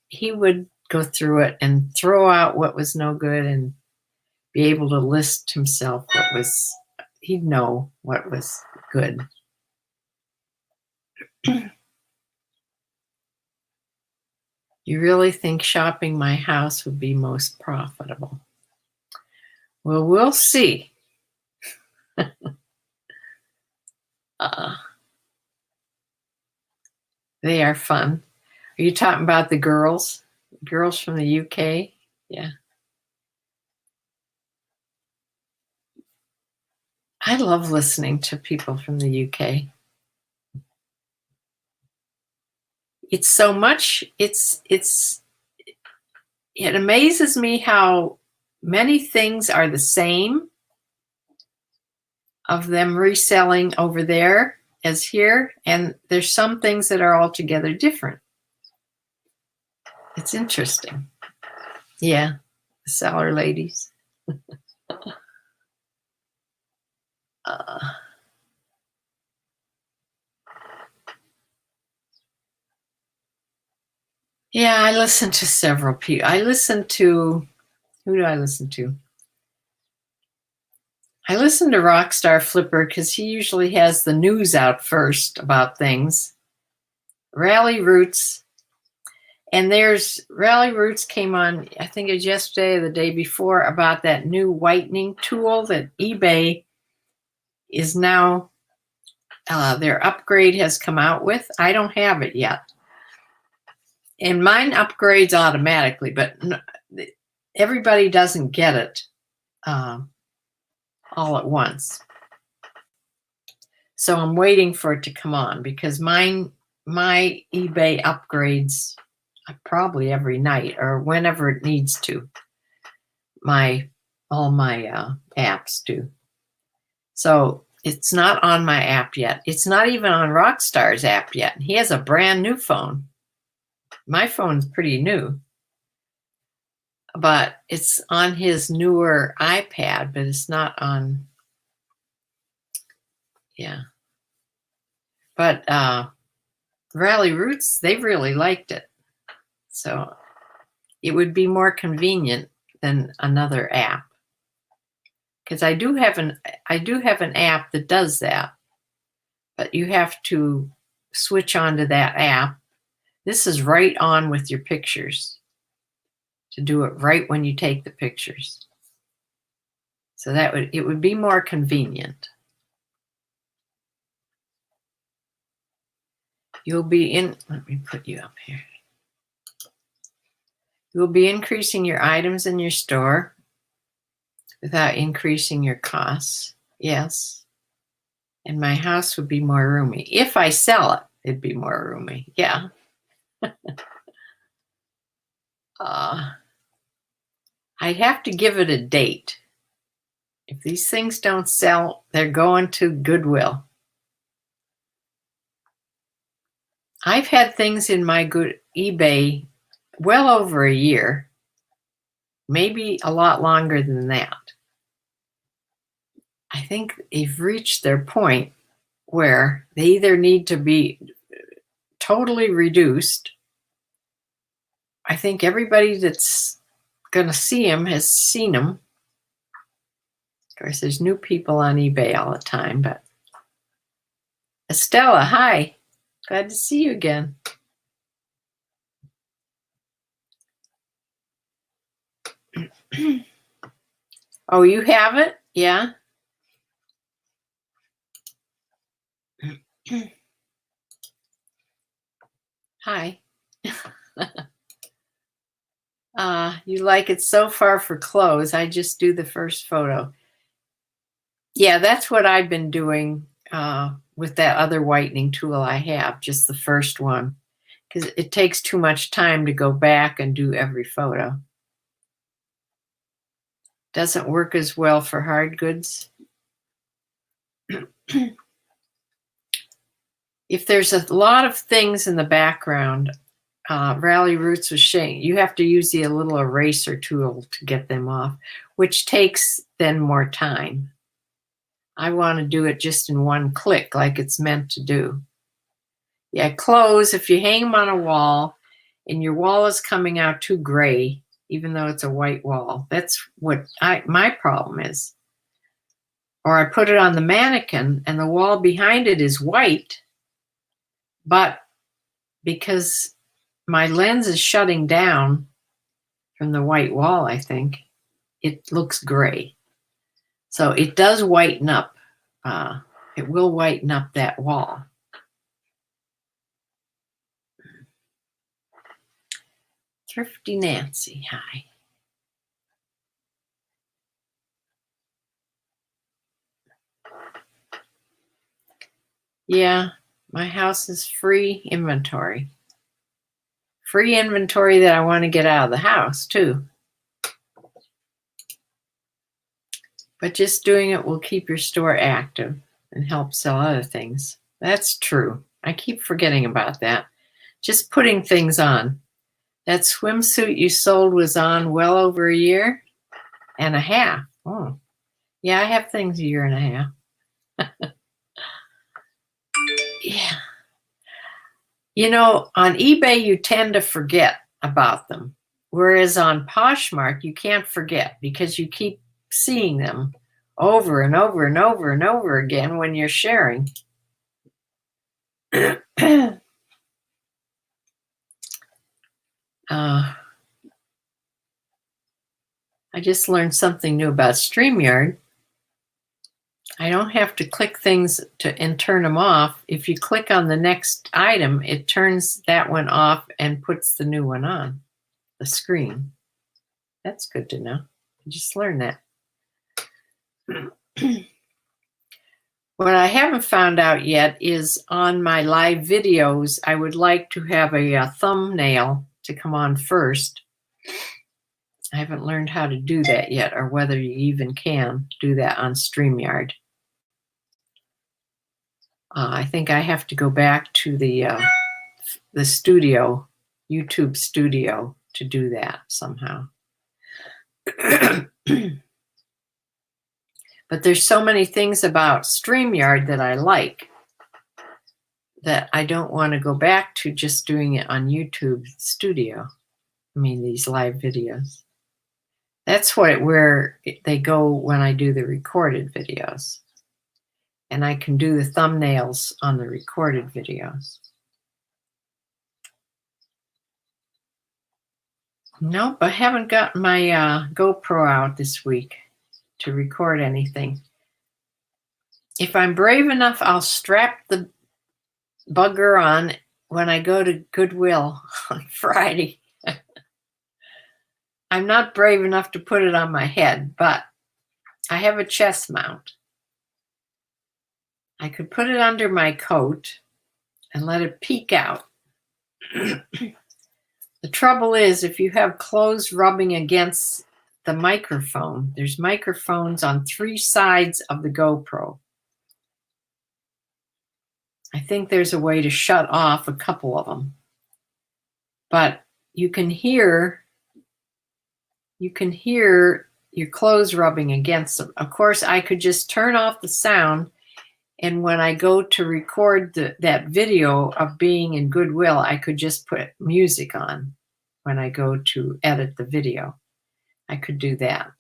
he would go through it and throw out what was no good and be able to list himself he'd know what was good. You really think shopping my house would be most profitable? Well, we'll see. They are fun. Are you talking about the girls? Girls from the UK? Yeah. I love listening to people from the UK. It's so much, it amazes me how many things are the same of them reselling over there as here, and there's some things that are altogether different. It's interesting. Yeah, the Seller Ladies. Yeah, I listen to several people. Who do I listen to? I listen to Rockstar Flipper because he usually has the news out first about things. Rally Roots. And Rally Roots came on, I think it was yesterday or the day before, about that new whitening tool that eBay is now, their upgrade has come out with. I don't have it yet. And mine upgrades automatically, but everybody doesn't get it all at once. So I'm waiting for it to come on, because my eBay upgrades probably every night or whenever it needs to. All my apps do. So it's not on my app yet. It's not even on Rockstar's app yet. He has a brand new phone. My phone's pretty new, but it's on his newer iPad, but it's not on. Yeah. But Rally Roots, they really liked it. So it would be more convenient than another app. Because I do have an app that does that. But you have to switch on to that app. This is right on with your pictures, to do it right when you take the pictures. So it would be more convenient. Let me put you up here. You will be increasing your items in your store without increasing your costs. Yes. And my house would be more roomy. If I sell it, it'd be more roomy. Yeah. I'd have to give it a date. If these things don't sell, they're going to Goodwill. I've had things in my eBay well over a year, maybe a lot longer than that. I think they've reached their point where they either need to be totally reduced. I think everybody that's going to see them has seen them. Of course, there's new people on eBay all the time, but Estella, hi. Glad to see you again. Oh, you have it? Yeah. Hi. You like it so far for clothes. I just do the first photo. Yeah, that's what I've been doing with that other whitening tool I have, just the first one, because it takes too much time to go back and do every photo. Doesn't work as well for hard goods. If there's a lot of things in the background, Rally Roots was saying, you have to use the little eraser tool to get them off, which takes then more time. I want to do it just in one click like it's meant to do. Yeah, clothes, if you hang them on a wall and your wall is coming out too gray, even though it's a white wall, that's what my problem is. Or I put it on the mannequin and the wall behind it is white, but because my lens is shutting down from the white wall, I think, it looks gray. So it does whiten up. It will whiten up that wall. Thrifty Nancy, hi. Yeah, my house is free inventory. Free inventory that I want to get out of the house, too. But just doing it will keep your store active and help sell other things. That's true. I keep forgetting about that. Just putting things on. That swimsuit you sold was on well over a year and a half. Oh, yeah, I have things a year and a half. Yeah. You know, on eBay, you tend to forget about them. Whereas on Poshmark, you can't forget because you keep seeing them over and over and over and over again when you're sharing. I just learned something new about StreamYard. I don't have to click things and turn them off. If you click on the next item, it turns that one off and puts the new one on the screen. That's good to know. I just learned that. What I haven't found out yet is on my live videos, I would like to have a thumbnail to come on first. I haven't learned how to do that yet, or whether you even can do that on StreamYard. I think I have to go back to the studio, YouTube studio, to do that somehow. But there's so many things about StreamYard that I like that I don't want to go back to just doing it on YouTube studio. I mean, these live videos. That's where they go when I do the recorded videos. And I can do the thumbnails on the recorded videos. Nope, I haven't gotten my GoPro out this week to record anything. If I'm brave enough, I'll strap the bugger on when I go to Goodwill on Friday. I'm not brave enough to put it on my head, but I have a chest mount. I could put it under my coat and let it peek out. The trouble is, if you have clothes rubbing against the microphone, there's microphones on 3 sides of the GoPro. I think there's a way to shut off a couple of them. But you can hear your clothes rubbing against them. Of course, I could just turn off the sound, and when I go to record that video of being in Goodwill, I could just put music on when I go to edit the video. I could do that.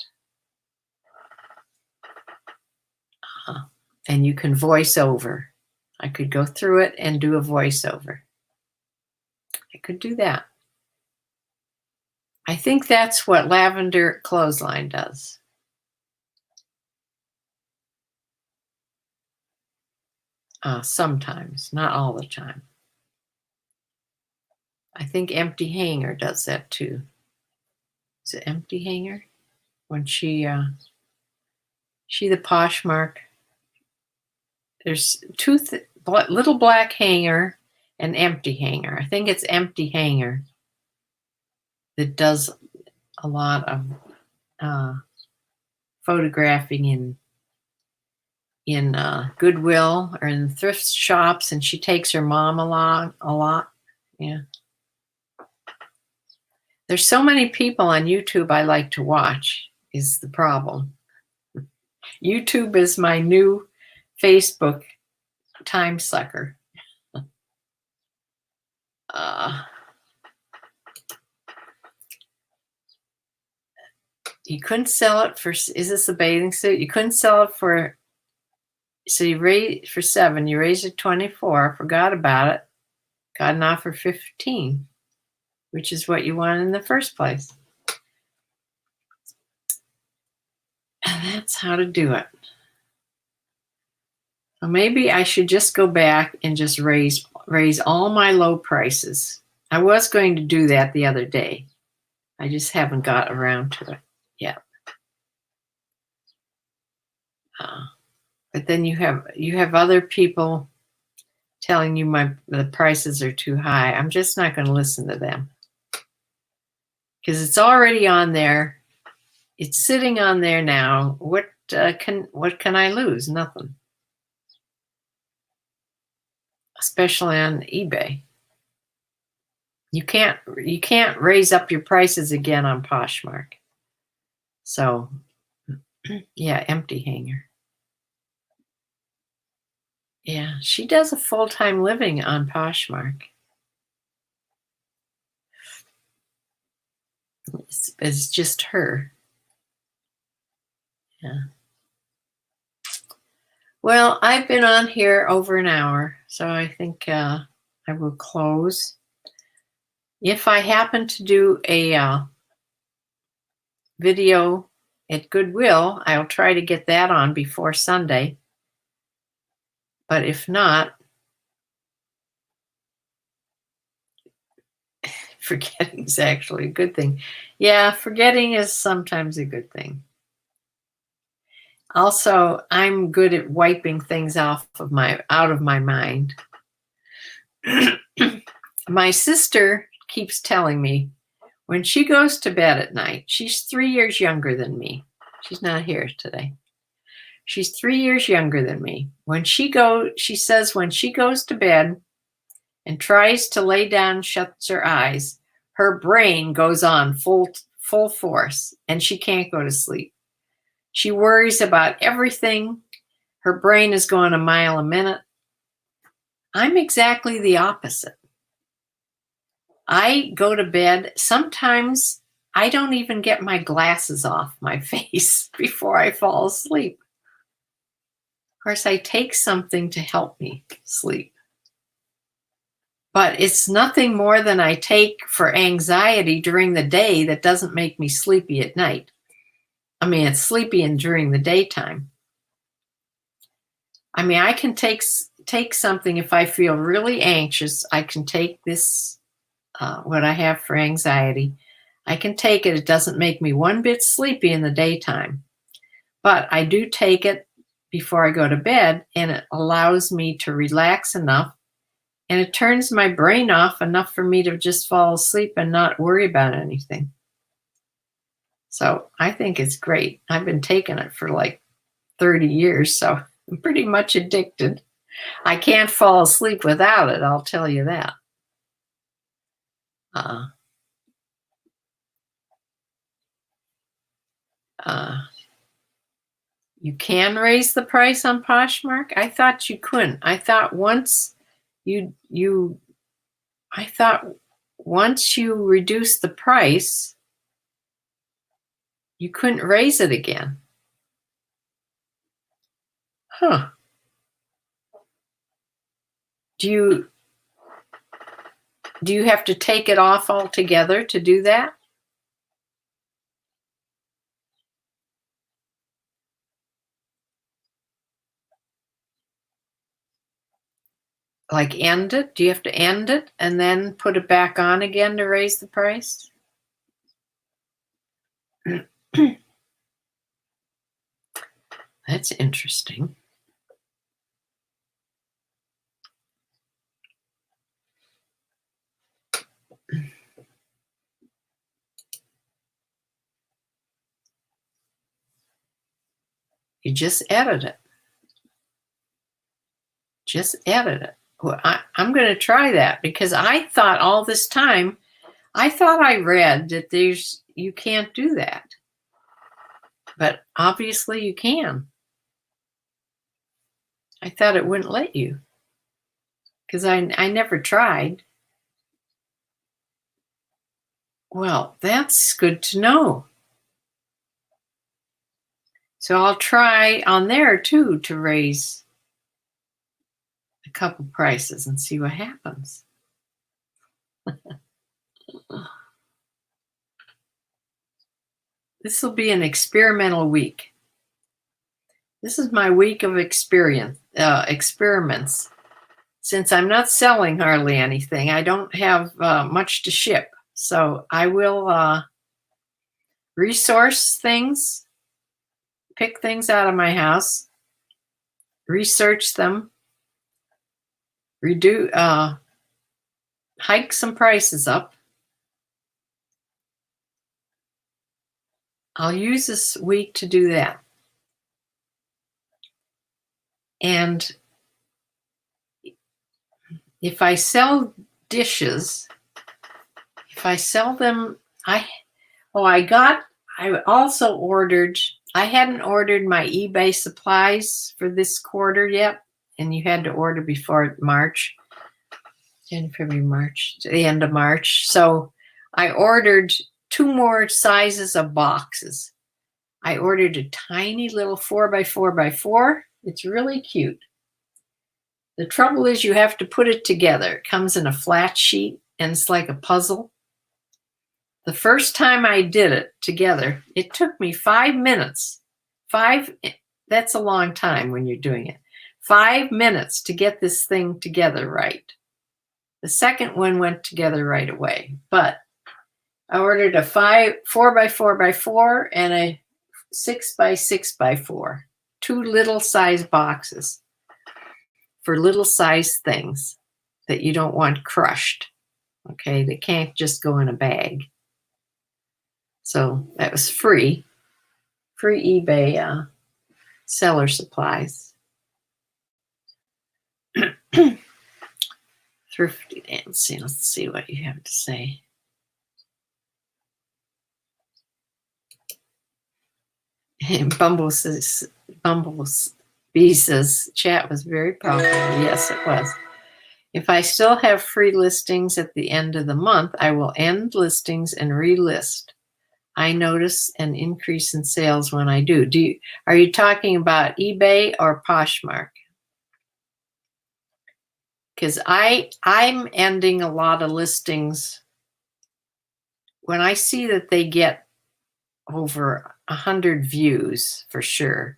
And you can voice over. I could go through it and do a voiceover. I could do that. I think that's what Lavender Clothesline does. Sometimes, not all the time. I think Empty Hanger does that too. Is it Empty Hanger? When she the Poshmark. There's two little black hanger and Empty Hanger. I think it's Empty Hanger that does a lot of photographing in Goodwill or in thrift shops, and she takes her mom along a lot. Yeah. There's so many people on YouTube I like to watch is the problem. YouTube is my new Facebook time sucker. You couldn't sell it for, is this a bathing suit? You couldn't sell it for, so you raised for 7, you raised it 24, forgot about it, got an offer 15, which is what you wanted in the first place. And that's how to do it. So maybe I should just go back and just raise all my low prices. I was going to do that the other day. I just haven't got around to it yet. But then you have other people telling you the prices are too high. I'm just not going to listen to them because it's already on there. It's sitting on there now. What can I lose? Nothing. Especially on eBay. You can't raise up your prices again on Poshmark. So yeah, Empty Hanger. Yeah, she does a full-time living on Poshmark. It's just her. Yeah. Well, I've been on here over an hour, so I think I will close. If I happen to do a video at Goodwill, I'll try to get that on before Sunday. But if not, forgetting is actually a good thing. Yeah, forgetting is sometimes a good thing. Also, I'm good at wiping things out of my mind. My sister keeps telling me when she goes to bed at night, she's 3 years younger than me. She's not here today. She's 3 years younger than me. She says when she goes to bed and tries to lay down, shuts her eyes, her brain goes on full force and she can't go to sleep. She worries about everything. Her brain is going a mile a minute. I'm exactly the opposite. I go to bed. Sometimes I don't even get my glasses off my face before I fall asleep. Of course, I take something to help me sleep. But it's nothing more than I take for anxiety during the day that doesn't make me sleepy at night. I mean, it's sleepy during the daytime. I mean, I can take something if I feel really anxious. I can take this, what I have for anxiety. I can take it. It doesn't make me one bit sleepy in the daytime. But I do take it before I go to bed, and it allows me to relax enough, and it turns my brain off enough for me to just fall asleep and not worry about anything. So I think it's great. I've been taking it for like 30 years, so I'm pretty much addicted. I can't fall asleep without it, I'll tell you that. You can raise the price on Poshmark? I thought you couldn't. I thought once you reduce the price, you couldn't raise it again. Huh. Do you have to take it off altogether to do that? Like end it? Do you have to end it and then put it back on again to raise the price? That's interesting. You just edit it. Just edit it. Well, I'm going to try that because I thought all this time, I thought I read that you can't do that. But obviously you can. I thought it wouldn't let you because I never tried. Well, that's good to know. So I'll try on there too to raise a couple prices and see what happens. This will be an experimental week. This is my week of experiments. Since I'm not selling hardly anything, I don't have much to ship. So I will resource things, pick things out of my house, research them, hike some prices up. I'll use this week to do that. And if I sell dishes, if I sell them, I also ordered, I hadn't ordered my eBay supplies for this quarter yet. And you had to order before March, January, February, March, the end of March. So I ordered 2 more sizes of boxes. I ordered a tiny little 4x4x4. It's really cute. The trouble is you have to put it together. It comes in a flat sheet and it's like a puzzle. The first time I did it together, it took me 5 minutes. That's a long time when you're doing it. 5 minutes to get this thing together right. The second one went together right away. But I ordered a 4x4x4 and a 6x6x4. 2 little size boxes for little size things that you don't want crushed. Okay, they can't just go in a bag. So that was free eBay seller supplies. Thrifty Nancy, let's see what you have to say. And Bumblebee says, chat was very popular. Yes, it was. If I still have free listings at the end of the month, I will end listings and relist. I notice an increase in sales when I do. Are you talking about eBay or Poshmark? Because I'm ending a lot of listings when I see that they get over 100 views for sure.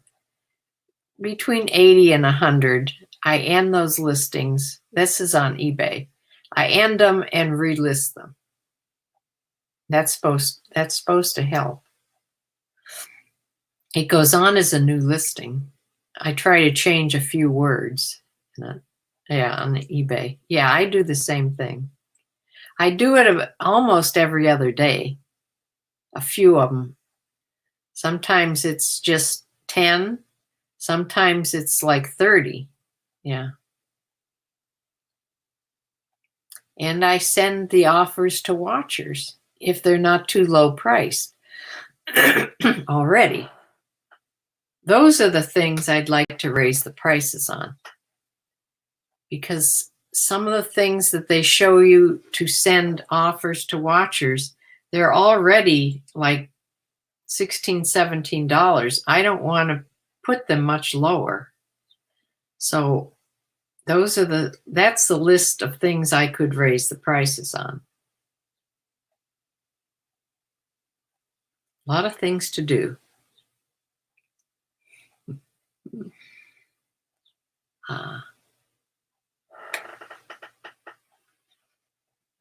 Between 80 and 100, I end those listings. This is on eBay. I end them and relist them. That's supposed to help. It goes on as a new listing. I try to change a few words. On eBay. Yeah, I do the same thing. I do it almost every other day. A few of them. Sometimes it's just 10. Sometimes it's like 30. Yeah. And I send the offers to watchers if they're not too low priced already. Those are the things I'd like to raise the prices on. Because some of the things that they show you to send offers to watchers, they're already like $16, $17. I don't want to put them much lower. So that's the list of things I could raise the prices on. A lot of things to do.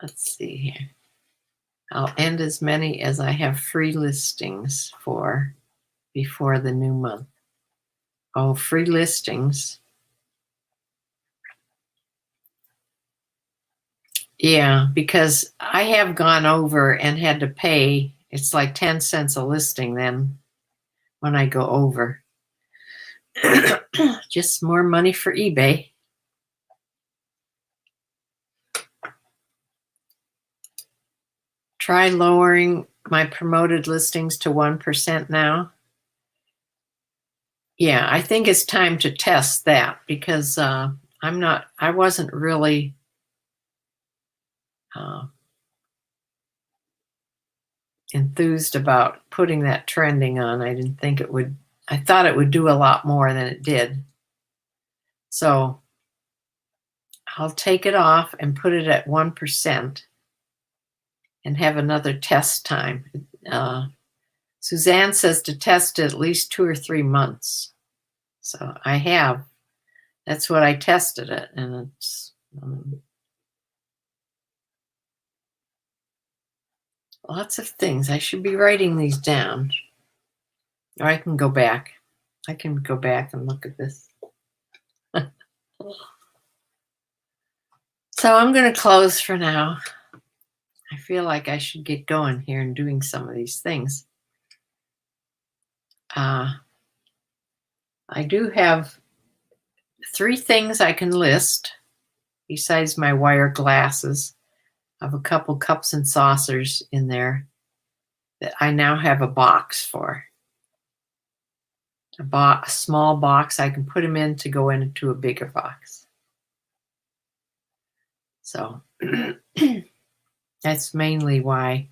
let's see here. I'll end as many as I have free listings for before the new month. Oh, free listings. Yeah, because I have gone over and had to pay. It's like 10 cents a listing then when I go over. Just more money for eBay. Try lowering my promoted listings to 1% now. Yeah, I think it's time to test that because I wasn't really enthused about putting that trending on. I didn't think it would, I thought it would do a lot more than it did. So I'll take it off and put it at 1% and have another test time. Suzanne says to test it at least 2 or 3 months. So I have. That's what I tested it, and it's lots of things. I should be writing these down. Or I can go back. I can go back and look at this. So I'm going to close for now. I feel like I should get going here and doing some of these things. I do have 3 things I can list besides my wire glasses. I have a couple cups and saucers in there that I now have a box for. A small box I can put them in to go into a bigger box. So that's mainly why.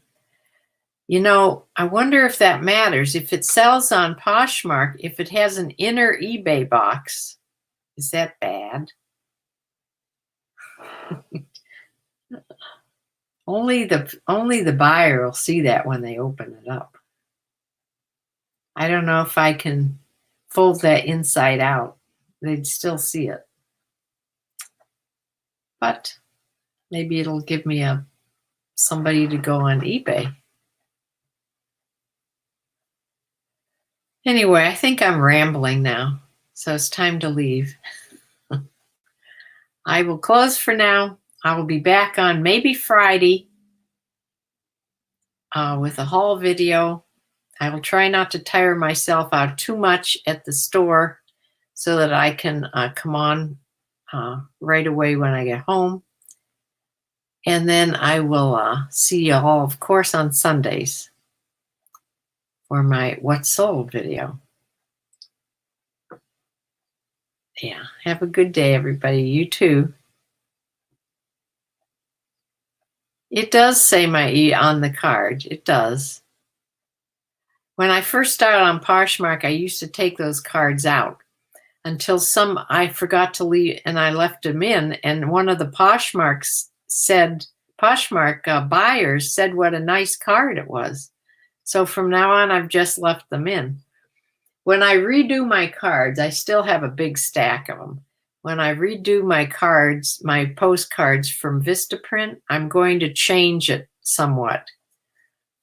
You know, I wonder if that matters. If it sells on Poshmark, if it has an inner eBay box, is that bad? Only the buyer will see that when they open it up. I don't know if I can fold that inside out. They'd still see it. But maybe it'll give me somebody to go on eBay. Anyway, I think I'm rambling now, so it's time to leave. I will close for now. I will be back on maybe Friday with a haul video. I will try not to tire myself out too much at the store so that I can come on right away when I get home. And then I will see you all, of course, on Sundays for my What Sold video. Yeah, have a good day, everybody. You too. It does say my E on the card. It does. When I first started on Poshmark, I used to take those cards out until I forgot to leave and I left them in. And one of the Poshmark buyers said what a nice card it was. So from now on, I've just left them in. When I redo my cards, I still have a big stack of them. When I redo my cards, my postcards from Vistaprint, I'm going to change it somewhat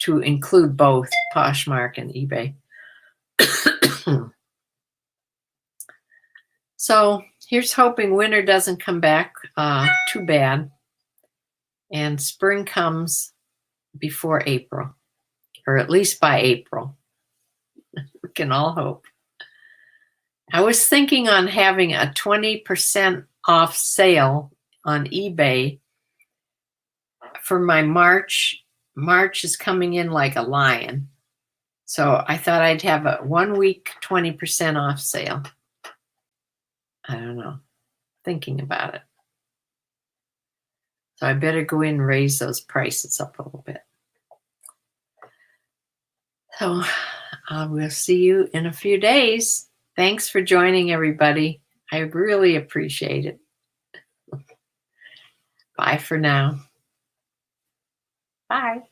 to include both Poshmark and eBay. So here's hoping winter doesn't come back too bad and spring comes before April, or at least by April. We can all hope. I was thinking on having a 20% off sale on eBay for my March. March is coming in like a lion. So I thought I'd have a 1 week 20% off sale. I don't know. Thinking about it. So I better go in and raise those prices up a little bit. So we'll see you in a few days. Thanks for joining, everybody. I really appreciate it. Bye for now. Bye.